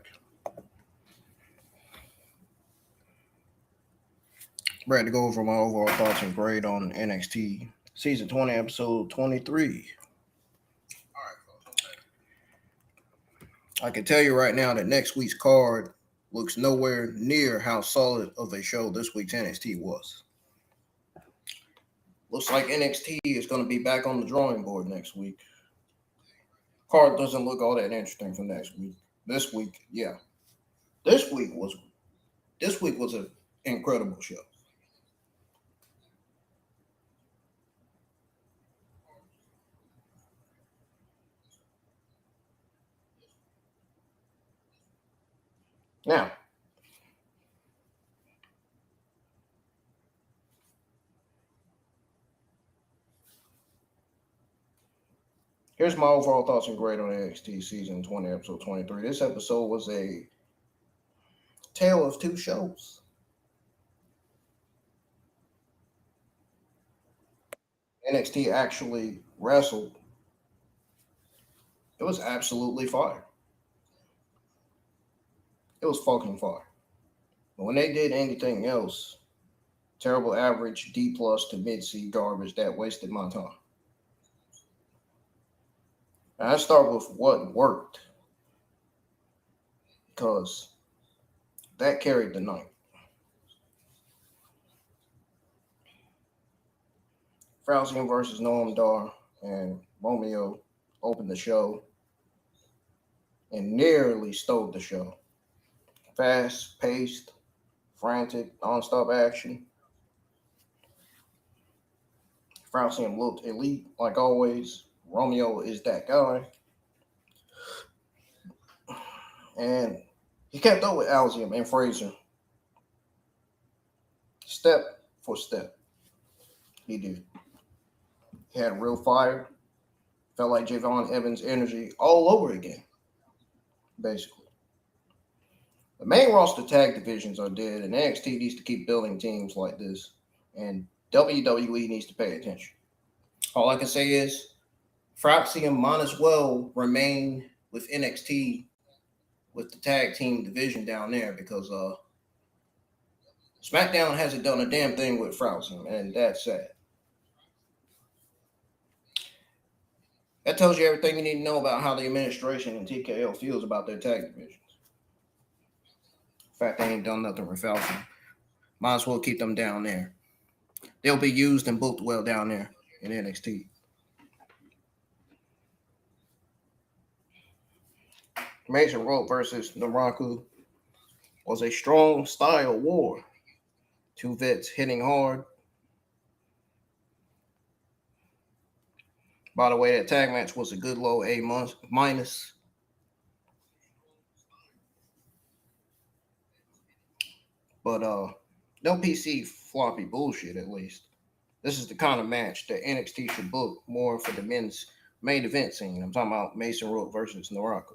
Ready to go over my overall thoughts and grade on NXT Season 20, Episode 23. All right, folks, I'm back. I can tell you right now that next week's card looks nowhere near how solid of a show this week's NXT was. Looks like NXT is going to be back on the drawing board next week. Card doesn't look all that interesting for next week. This week, yeah. This week was an incredible show. Now, here's my overall thoughts and grade on NXT Season 20, Episode 23. This episode was a tale of two shows. NXT actually wrestled. It was absolutely fire. It was fucking fire. But when they did anything else, terrible average, D plus to mid C garbage that wasted my time. And I start with what worked because that carried the night. Fraxiom versus Noam Dar and Romeo opened the show and nearly stole the show. Fast paced, frantic, non-stop action. Fraxiom looked elite like always. Romeo is that guy. And he kept up with Axiom and Frazer. Step for step. He did. He had real fire. Felt like Javon Evans' energy all over again, basically. The main roster tag divisions are dead, and NXT needs to keep building teams like this, and WWE needs to pay attention. All I can say is Fraxiom might as well remain with NXT with the tag team division down there because SmackDown hasn't done a damn thing with Fraxiom, and that's sad. That tells you everything you need to know about how the administration and TKO feels about their tag divisions. In fact, they ain't done nothing with Falcon. Might as well keep them down there. They'll be used and booked well down there in NXT. Mason Rook versus Naraku was a strong style war. Two vets hitting hard. By the way, that tag match was a good low A minus. But no PC floppy bullshit, at least. This is the kind of match that NXT should book more for the men's main event scene. I'm talking about Mason Rook versus Naraku.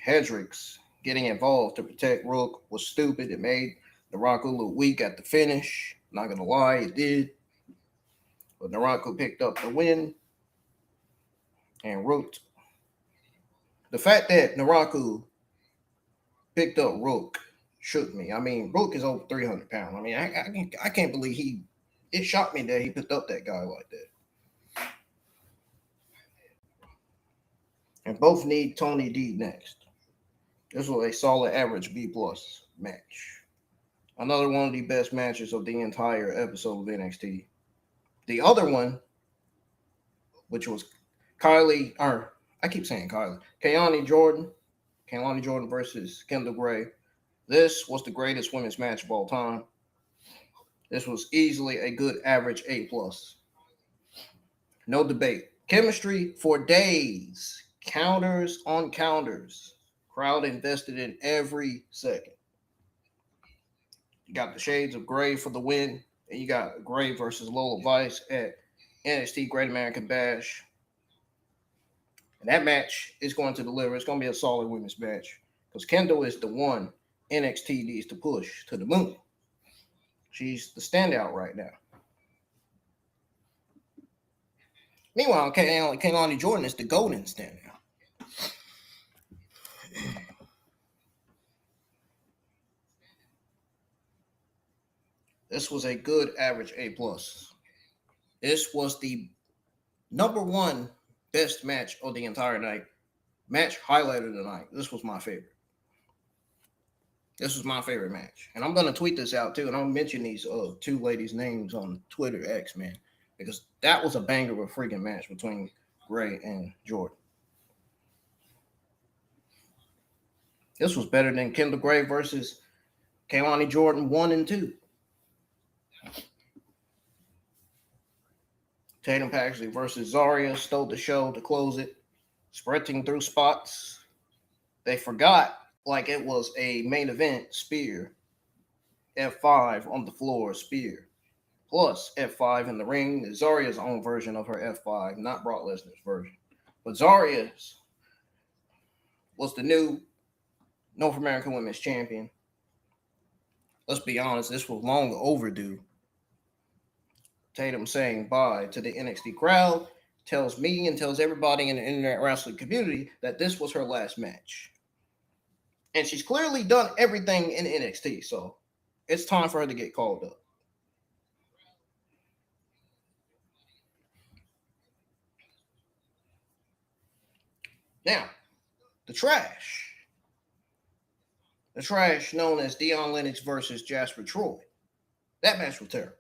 Hedricks getting involved to protect Rook was stupid. It made Naraku look weak at the finish. Not going to lie, it did. But Naraku picked up the win. And Rook. The fact that Naraku picked up Rook shook me. I mean, Rook is over 300 pounds. I mean, I can't believe it shocked me that he picked up that guy like that. And both need Tony D next. This was a solid average B plus match. Another one of the best matches of the entire episode of NXT. The other one, which was Kelani Jordan versus Kendal Grey. This was the greatest women's match of all time. This was easily a good average A plus. No debate. Chemistry for days. Counters on counters. Crowd invested in every second. You got the Shades of Grey for the win. And you got Grey versus Lola Vice at NXT Great American Bash. And that match is going to deliver. It's going to be a solid women's match. Because Kendal is the one NXT needs to push to the moon. She's the standout right now. Meanwhile, Kelani Jordan is the golden standout. This was a good average A plus. This was the number one best match of the entire night. Match highlight of the night. This was my favorite. This was my favorite match. And I'm going to tweet this out too. And I'll mention these two ladies' names on Twitter X, man. Because that was a banger of a freaking match between Grey and Jordan. This was better than Kendal Grey versus Kelani Jordan 1 and 2. Tatum Paxley versus Zaria stole the show to close it, sprinting through spots. They forgot like it was a main event spear. F5 on the floor spear. Plus F5 in the ring. Zaria's own version of her F5, not Brock Lesnar's version. But Zaria's was the new North American Women's Champion. Let's be honest, this was long overdue. Tatum saying bye to the NXT crowd tells me and tells everybody in the internet wrestling community that this was her last match. And she's clearly done everything in NXT, so it's time for her to get called up. Now, the trash. The trash known as Dion Lennox versus Jasper Troy. That match was terrible.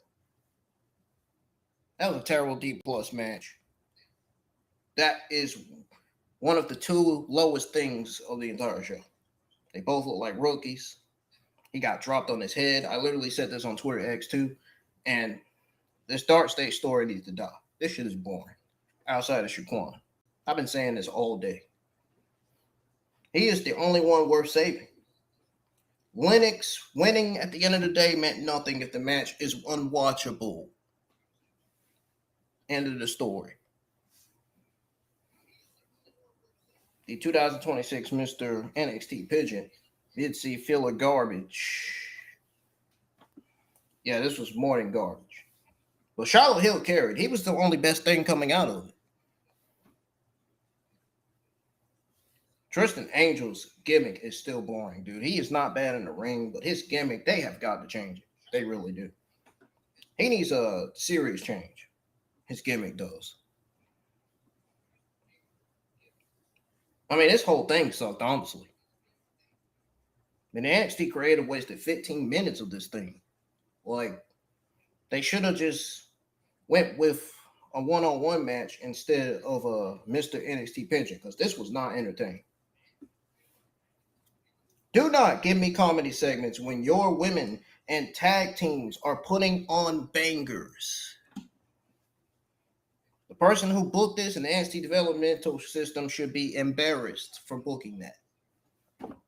That was a terrible D plus match. That is one of the two lowest things of the entire show. They both look like rookies. He got dropped on his head. I literally said this on Twitter X too. And this Dark State story needs to die. This shit is boring. Outside of Shaquan. I've been saying this all day. He is the only one worth saving. Lennox winning at the end of the day meant nothing if the match is unwatchable. End of the story. The 2026 Mr. NXT Pigeon did see filler garbage. Yeah, this was more than garbage. But Charlotte Hill carried. He was the only best thing coming out of it. Tristan Angel's gimmick is still boring, dude. He is not bad in the ring, but his gimmick, they have got to change it. They really do. He needs a serious change. His gimmick does. I mean, this whole thing sucked, honestly. I mean, the NXT creative wasted 15 minutes of this thing. Like, they should have just went with a one-on-one match instead of a Mr. NXT Pigeon, because this was not entertaining. Do not give me comedy segments when your women and tag teams are putting on bangers. The person who booked this in the NXT developmental system should be embarrassed for booking that.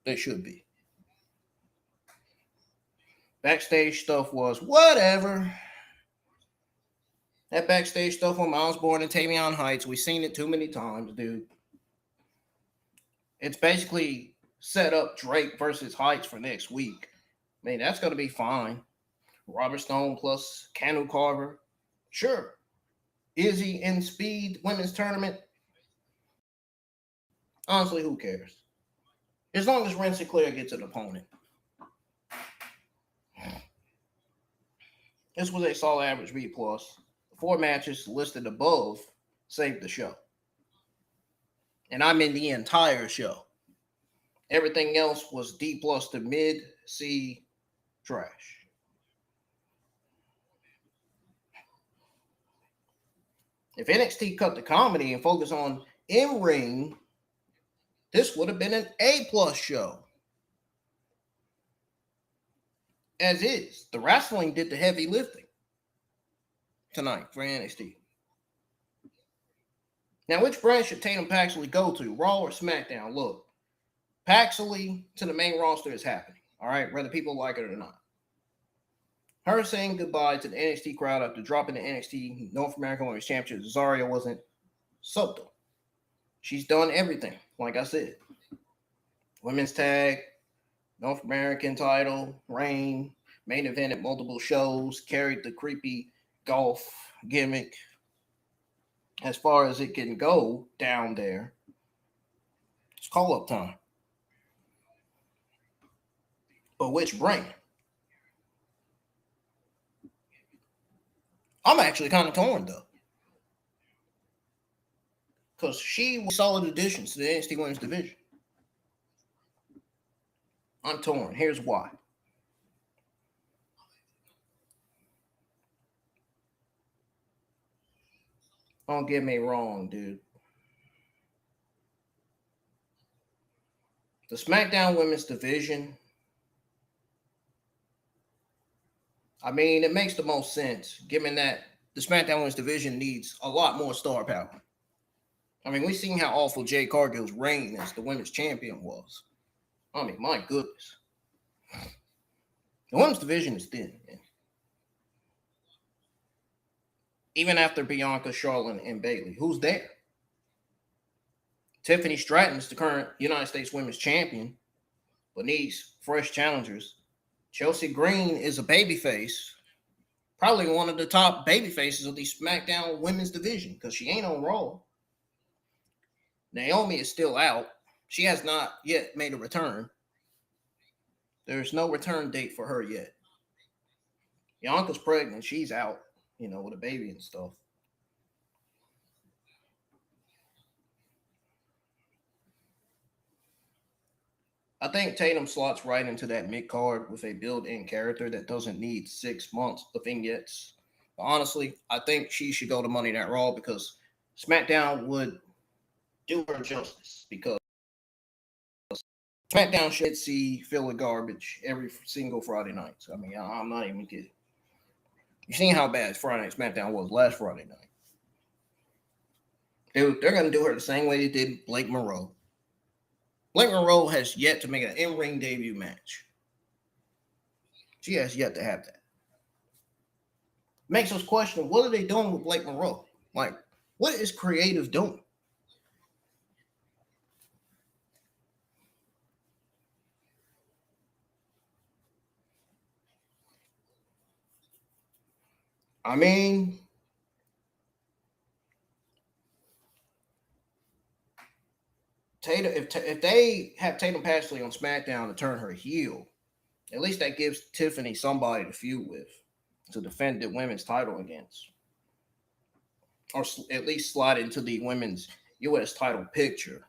They should be. Backstage stuff was whatever. That backstage stuff on Miles Bourne and Tavion Heights, we've seen it too many times, dude. It's basically set up Drake versus Heights for next week. I mean, that's going to be fine. Robert Stone plus Canu Carver. Sure. Izzy in Speed Women's Tournament. Honestly, who cares? As long as Ren Sinclair gets an opponent. This was a solid average B+. The 4 matches listed above saved the show. And I mean the entire show. Everything else was D+ to mid, C, trash. If NXT cut the comedy and focus on in-ring, this would have been an A+ show. As is, the wrestling did the heavy lifting tonight for NXT. Now, which brand should Tatum Paxley go to, Raw or SmackDown? Look, Paxley to the main roster is happening, all right, whether people like it or not. Her saying goodbye to the NXT crowd after dropping the NXT North American Women's Championship, Zaria, wasn't subtle. She's done everything, like I said. Women's tag, North American title, reign, main event at multiple shows, carried the creepy golf gimmick as far as it can go down there. It's call-up time. But which brand? I'm actually kind of torn, though. Because she was solid additions to the NXT Women's Division. I'm torn. Here's why. Don't get me wrong, dude. The SmackDown Women's Division, I mean, it makes the most sense given that the SmackDown Women's Division needs a lot more star power. I mean, we've seen how awful Jade Cargill's reign as the women's champion was. I mean, my goodness. The women's division is thin, man. Even after Bianca, Charlotte, and Bayley, who's there? Tiffany Stratton is the current United States Women's Champion, but needs fresh challengers. Chelsea Green is a babyface, probably one of the top babyfaces of the SmackDown Women's Division because she ain't on Raw. Naomi is still out. She has not yet made a return. There's no return date for her yet. Bianca's pregnant. She's out, with a baby and stuff. I think Tatum slots right into that mid-card with a built-in character that doesn't need 6 months of vignettes. But honestly, I think she should go to Monday Night Raw because SmackDown would do her justice because SmackDown should see filler garbage every single Friday night. So, I mean, I'm not even kidding. You've seen how bad Friday Night SmackDown was last Friday night. Dude, they're going to do her the same way they did Blake Monroe. Blake Monroe has yet to make an in-ring debut match. She has yet to have that. Makes us question, what are they doing with Blake Monroe? Like, what is creative doing? I mean, Tatum, if they have Tatum Paxley on SmackDown to turn her heel, at least that gives Tiffany somebody to feud with to defend the women's title against. Or at least slide into the women's U.S. title picture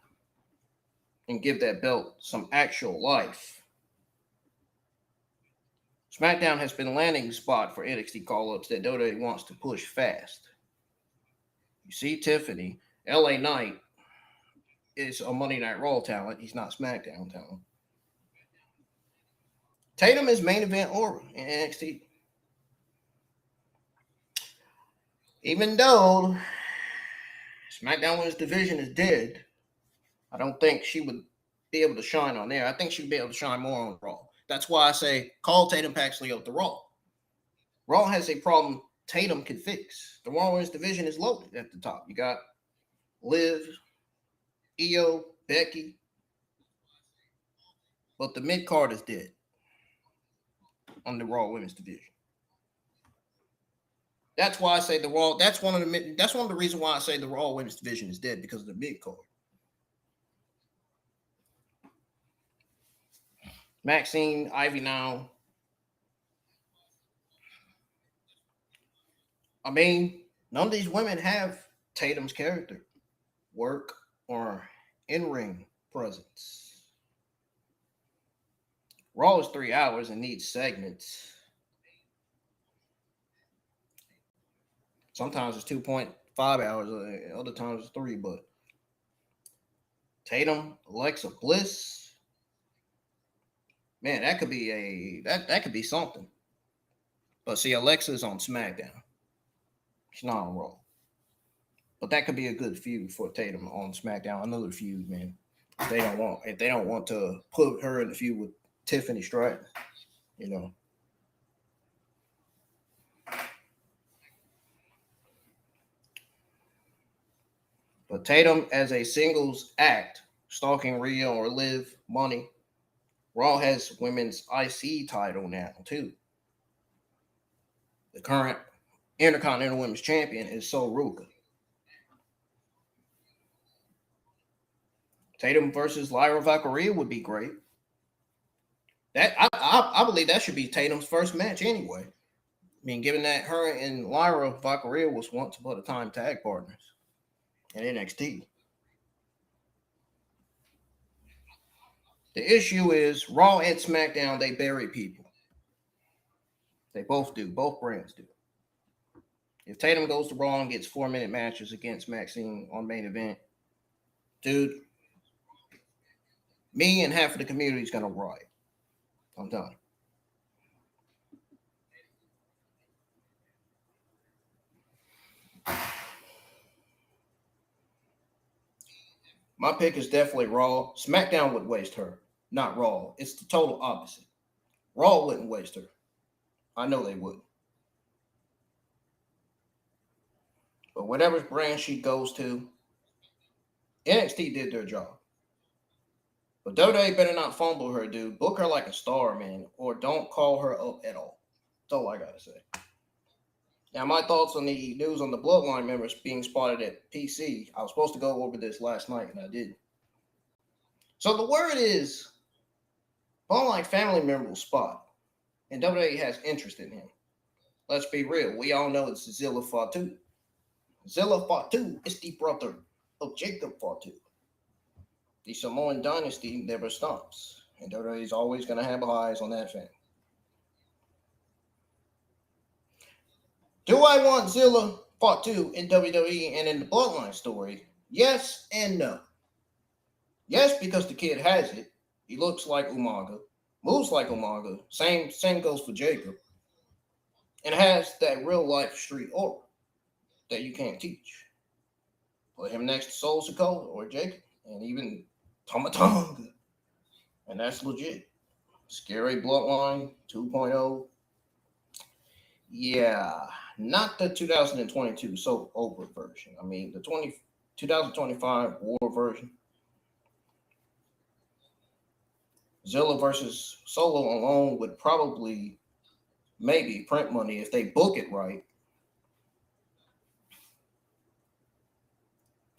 and give that belt some actual life. SmackDown has been landing spot for NXT call-ups that WWE wants to push fast. You see Tiffany, LA Knight is a Monday Night Raw talent. He's not SmackDown talent. Tatum is main event aura in NXT. Even though SmackDown Women's Division is dead, I don't think she would be able to shine on there. I think she'd be able to shine more on Raw. That's why I say call Tatum Paxley up to Raw. Raw has a problem Tatum can fix. The Raw Women's Division is loaded at the top. You got Liv, Io, Becky, but the mid card is dead on the Raw Women's Division. That's why I say the Raw. That's one of the reasons why I say the Raw Women's Division is dead because of the mid card. Maxine, Ivy now. I mean, none of these women have Tatum's character, work, or in-ring presence. Raw is 3 hours and needs segments. Sometimes it's 2.5 hours, other times it's 3, but Tatum, Alexa Bliss, man, that could be that could be something. But see, Alexa's on SmackDown. She's not on Raw. But that could be a good feud for Tatum on SmackDown. Another feud, man. If they don't want to put her in the feud with Tiffany Stratton, But Tatum as a singles act, stalking Rhea or Liv Money, Raw has women's IC title now too. The current Intercontinental Women's Champion is Ruka. Tatum versus Lyra Valkyria would be great. That I believe that should be Tatum's first match anyway. I mean, given that her and Lyra Valkyria was once upon a time tag partners in NXT. The issue is Raw and SmackDown, they bury people. They both do. Both brands do. If Tatum goes to Raw and gets 4-minute matches against Maxine on main event, dude, Me and half of the community is gonna riot. I'm done. My pick is definitely Raw. SmackDown would waste her, not Raw. It's the total opposite. Raw wouldn't waste her. I know they would. But whatever brand she goes to, NXT did their job. But WWE better not fumble her, dude. Book her like a star, man, or don't call her up at all. That's all I gotta say. Now, my thoughts on the news on the Bloodline members being spotted at PC. I was supposed to go over this last night, and I didn't. So the word is, Bloodline family member will spot, and WWE has interest in him. Let's be real. We all know it's Zilla Fatu. Zilla Fatu is the brother of Jacob Fatu. The Samoan dynasty never stops, and WWE is always going to have eyes on that family. Do I want Zilla Fatu in WWE and in the Bloodline story? Yes and no. Yes, because the kid has it. He looks like Umaga, moves like Umaga. Same goes for Jacob. And has that real life street aura that you can't teach. Put him next to Sol Sikoa or Jacob, and even Tomatonga. And that's legit. Scary Bloodline 2.0. Yeah, not the 2022 Soap Opera version. I mean, the 2025 War version. Zilla versus Solo alone would probably, maybe, print money if they book it right.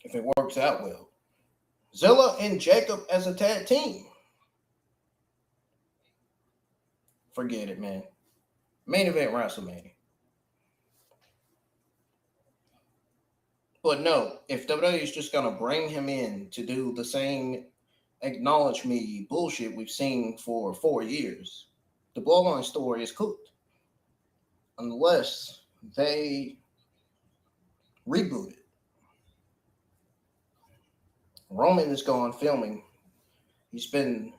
If it works out well. Zilla and Jacob as a tag team. Forget it, man. Main event WrestleMania. But no, if WWE is just going to bring him in to do the same acknowledge me bullshit we've seen for 4 years, the Bloodline story is cooked. Unless they reboot it. Roman is gone filming. He's been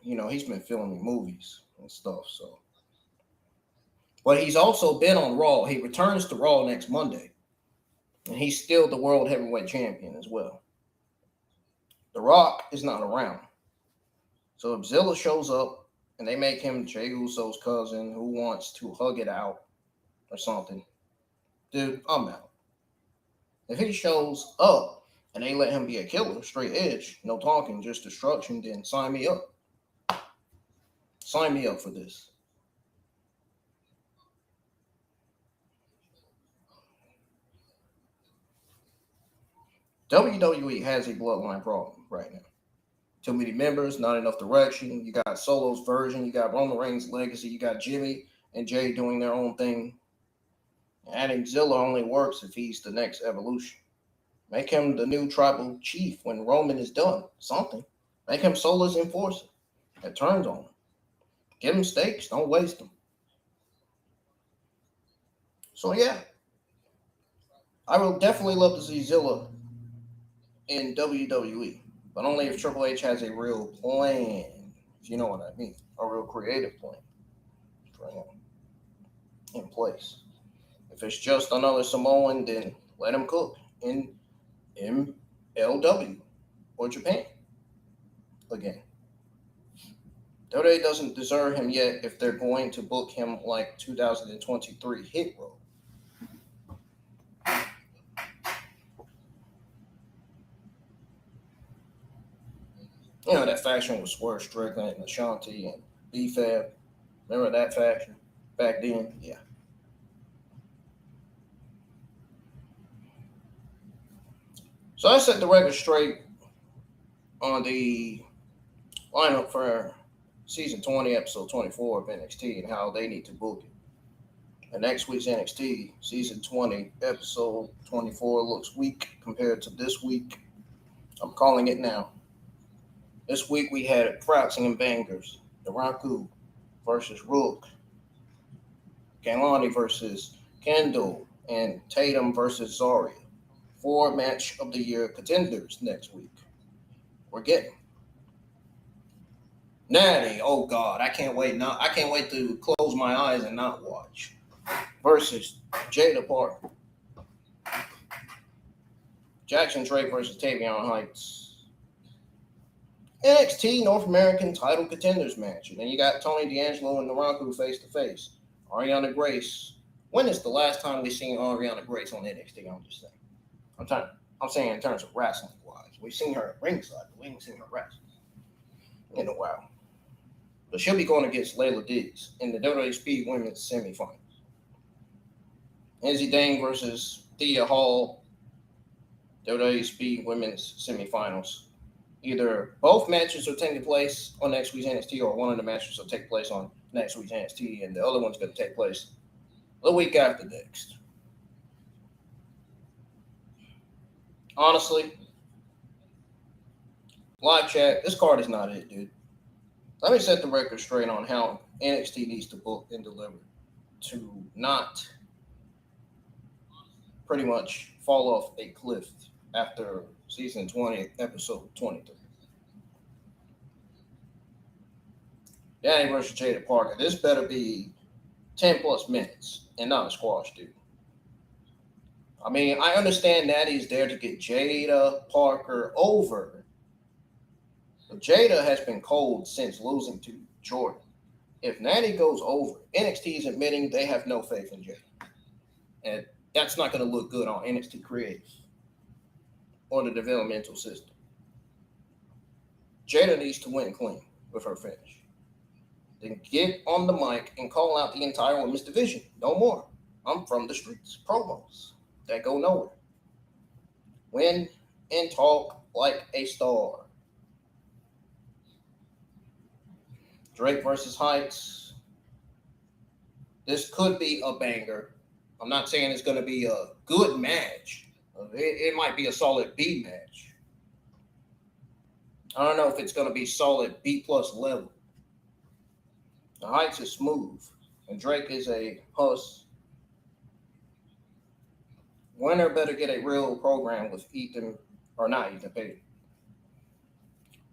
filming movies and stuff, so. But he's also been on Raw. He returns to Raw next Monday. And he's still the World Heavyweight Champion as well. The Rock is not around. So if Zilla shows up and they make him Jey Uso's cousin who wants to hug it out or something, dude, I'm out. If he shows up and they let him be a killer, straight edge, no talking, just destruction, then sign me up. Sign me up for this. WWE has a bloodline problem right now. Too many members, not enough direction. You got Solo's version. You got Roman Reigns' legacy. You got Jimmy and Jay doing their own thing. Adding Zilla only works if he's the next evolution. Make him the new tribal chief when Roman is done. Something. Make him Solo's enforcer that turns on him. Give him stakes. Don't waste them. So, yeah. I would definitely love to see Zilla in WWE, but only if Triple H has a real plan, if you know what I mean, a real creative plan for him in place. If it's just another Samoan, then let him cook in MLW or Japan again. WWE doesn't deserve him yet if they're going to book him like 2023 Hit Row. You know, that faction was Swerve Strickland and Ashanti and B-Fab. Remember that faction back then? Yeah. So I set the record straight on the lineup for season 20, episode 24 of NXT and how they need to book it. And next week's NXT, season 20, episode 24 looks weak compared to this week. I'm calling it now. This week we had Fraxiom bangers. Naraku versus Rook. Kelani versus Kendal. And Tatum versus Zaria. 4 match of the year contenders next week. We're getting. Natty, oh God, I can't wait now. I can't wait to close my eyes and not watch. Versus Jada Parker. Jackson Drake versus Tavion Heights. NXT North American title contenders match. And then you got Tony D'Angelo and Naraku face to face. Ariana Grace. When is the last time we seen Ariana Grace on NXT? I'm just saying. I'm saying in terms of wrestling wise. We've seen her at ringside, but we haven't seen her wrestle in a while. But she'll be going against Layla Diggs in the WWE Speed Women's semifinals. Izzy Dane versus Thea Hall, WWE Speed Women's semifinals. Either both matches are taking place on next week's NXT, or one of the matches will take place on next week's NXT, and the other one's going to take place the week after next. Honestly, live chat, this card is not it, dude. Let me set the record straight on how NXT needs to book and deliver to not pretty much fall off a cliff after season 20, episode 23. Danny versus Jada Parker. This better be 10 plus minutes and not a squash, dude. I mean, I understand Natty's there to get Jada Parker over, but Jada has been cold since losing to Jordan. If Natty goes over, NXT is admitting they have no faith in Jada. And that's not going to look good on NXT Creative or the developmental system. Jada needs to win clean with her finish. Then get on the mic and call out the entire women's division. No more. I'm from the streets. Promos that go nowhere. Win and talk like a star. Drake versus Heights. This could be a banger. I'm not saying it's going to be a good match. It might be a solid B match. I don't know if it's going to be solid B plus level. The Heights is smooth, and Drake is a huss. Winner better get a real program with Ethan, or not Ethan Page.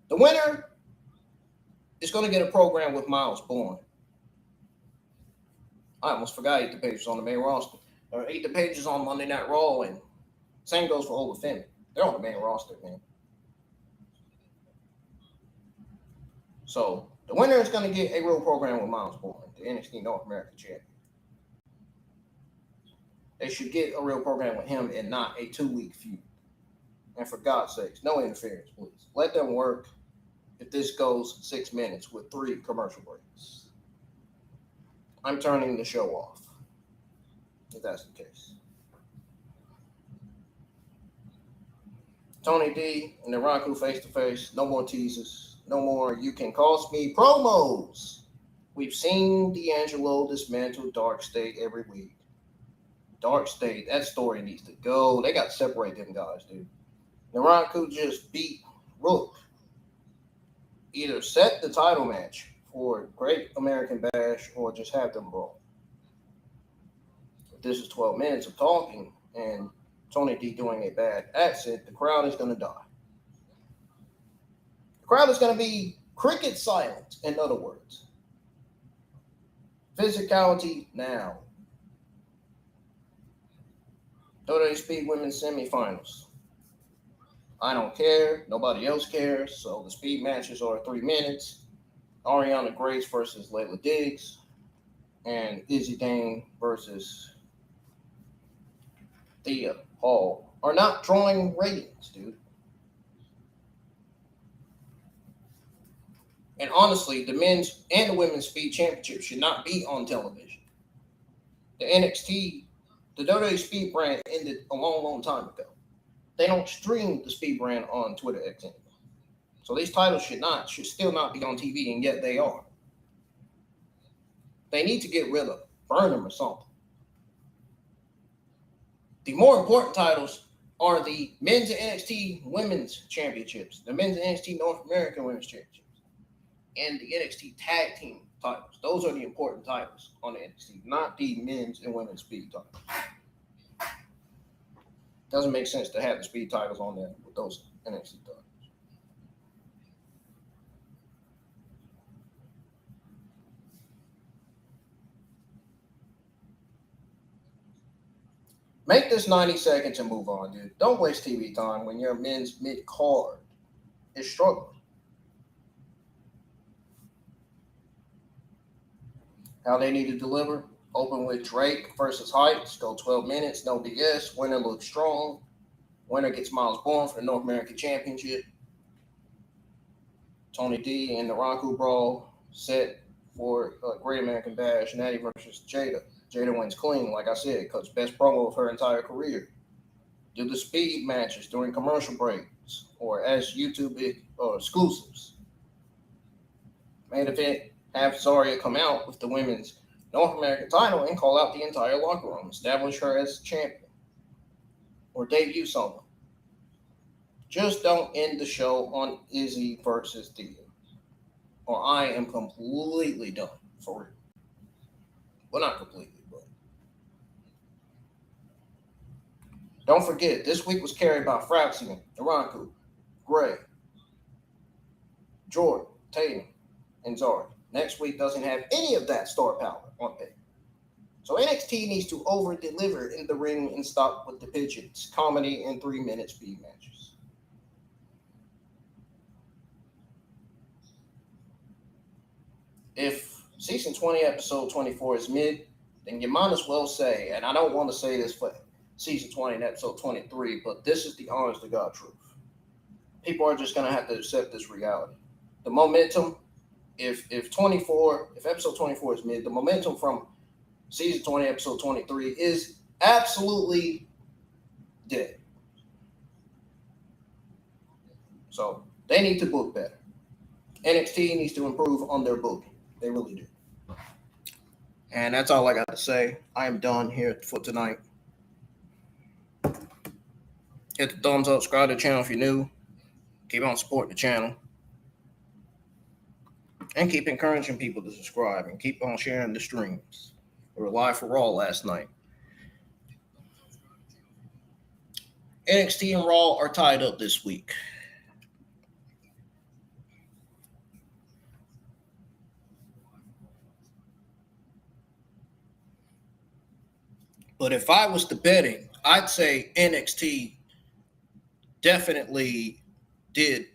The winner is going to get a program with Miles Bourne. I almost forgot Ethan Page was on the main roster. Ethan Page is on Monday Night Raw, and same goes for Ola Finn. They're on the main roster, man. So the winner is going to get a real program with Miles Bourne, the NXT North American champion. They should get a real program with him and not a 2-week feud. And for God's sakes, no interference, please. Let them work if this goes 6 minutes with 3 commercial breaks. I'm turning the show off, if that's the case. Tony D and Naraku face-to-face. No more teasers. No more you can cost me promos. We've seen D'Angelo dismantle Dark State every week. Dark State, that story needs to go. They got to separate them guys, dude. Naraku just beat Rook. Either set the title match for Great American Bash or just have them brawl. If this is 12 minutes of talking and Tony D doing a bad accent, the crowd is going to die. The crowd is going to be cricket silent, in other words. Physicality now. WWE Speed Women's semifinals. I don't care. Nobody else cares. So the speed matches are 3 minutes. Ariana Grace versus Layla Diggs. And Izzy Dane versus Thea Hall are not drawing ratings, dude. And honestly, the men's and the women's speed championship should not be on television. The NXT, the WWE Speed brand ended a long, long time ago. They don't stream the Speed brand on Twitter X anymore. So these titles should still not be on TV, and yet they are. They need to get rid of them, burn them or something. The more important titles are the men's NXT women's championships, the men's NXT North American women's championships, and the NXT tag team titles. Those are the important titles on the NXT, not the men's and women's speed titles. Doesn't make sense to have the speed titles on there with those NXT titles. Make this 90 seconds and move on, dude. Don't waste TV time when your men's mid-card is struggling. How they need to deliver? Open with Drake versus Heights. Go 12 minutes, no BS. Winner looks strong. Winner gets Miles Bourne for the North American Championship. Tony D and Naraku brawl set for Great American Bash. Natty versus Jada. Jada wins clean, like I said, cuts best promo of her entire career. Do the speed matches during commercial breaks or as YouTube exclusives. Main event, have Zaria come out with the women's North American title and call out the entire locker room. Establish her as champion. Or debut someone. Just don't end the show on Izzy versus Thea. Or I am completely done. For real. Well, not completely, but. Don't forget, this week was carried by Fraxiom, Naraku, Grey, Jordan, Tatum, and Zaria. Next week doesn't have any of that star power on paper. So NXT needs to over-deliver in the ring and stop with the pigeons, comedy, and 3-minute speed matches. If season 20, episode 24 is mid, then you might as well say, and I don't want to say this for season 20 and episode 23, but this is the honest to God truth. People are just going to have to accept this reality. The momentum, if episode 24 is mid, the momentum from season 20, episode 23 is absolutely dead. So they need to book better. NXT needs to improve on their booking. They really do. And that's all I got to say. I am done here for tonight. Hit the thumbs up, subscribe to the channel if you're new. Keep on supporting the channel. And keep encouraging people to subscribe and keep on sharing the streams. We were live for Raw last night. NXT and Raw are tied up this week. But if I was to betting, I'd say NXT definitely did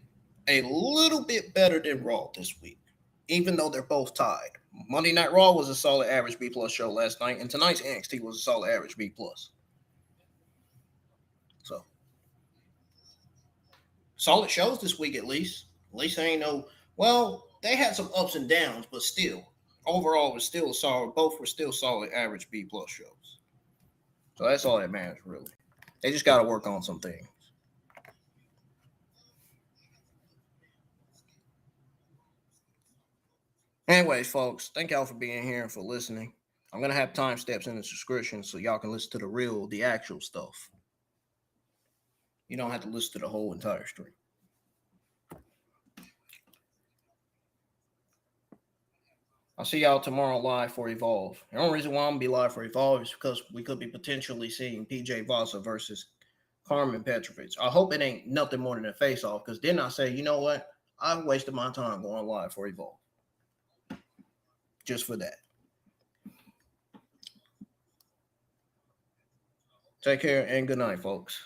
a little bit better than Raw this week, even though they're both tied. Monday Night Raw was a solid average B+ show last night, and tonight's NXT was a solid average B+. So, solid shows this week at least. At least they ain't no, well, they had some ups and downs, but still, overall, it was still solid. Both were still solid average B+ shows. So that's all that matters, really. They just got to work on some things. Anyways, folks, thank y'all for being here and for listening. I'm going to have timestamps in the description so y'all can listen to the actual stuff. You don't have to listen to the whole entire stream. I'll see y'all tomorrow live for Evolve. The only reason why I'm going to be live for Evolve is because we could be potentially seeing PJ Vasa versus Carmen Petrovich. I hope it ain't nothing more than a face-off, because then I say, you know what? I've wasted my time going live for Evolve. Just for that. Take care and good night, folks.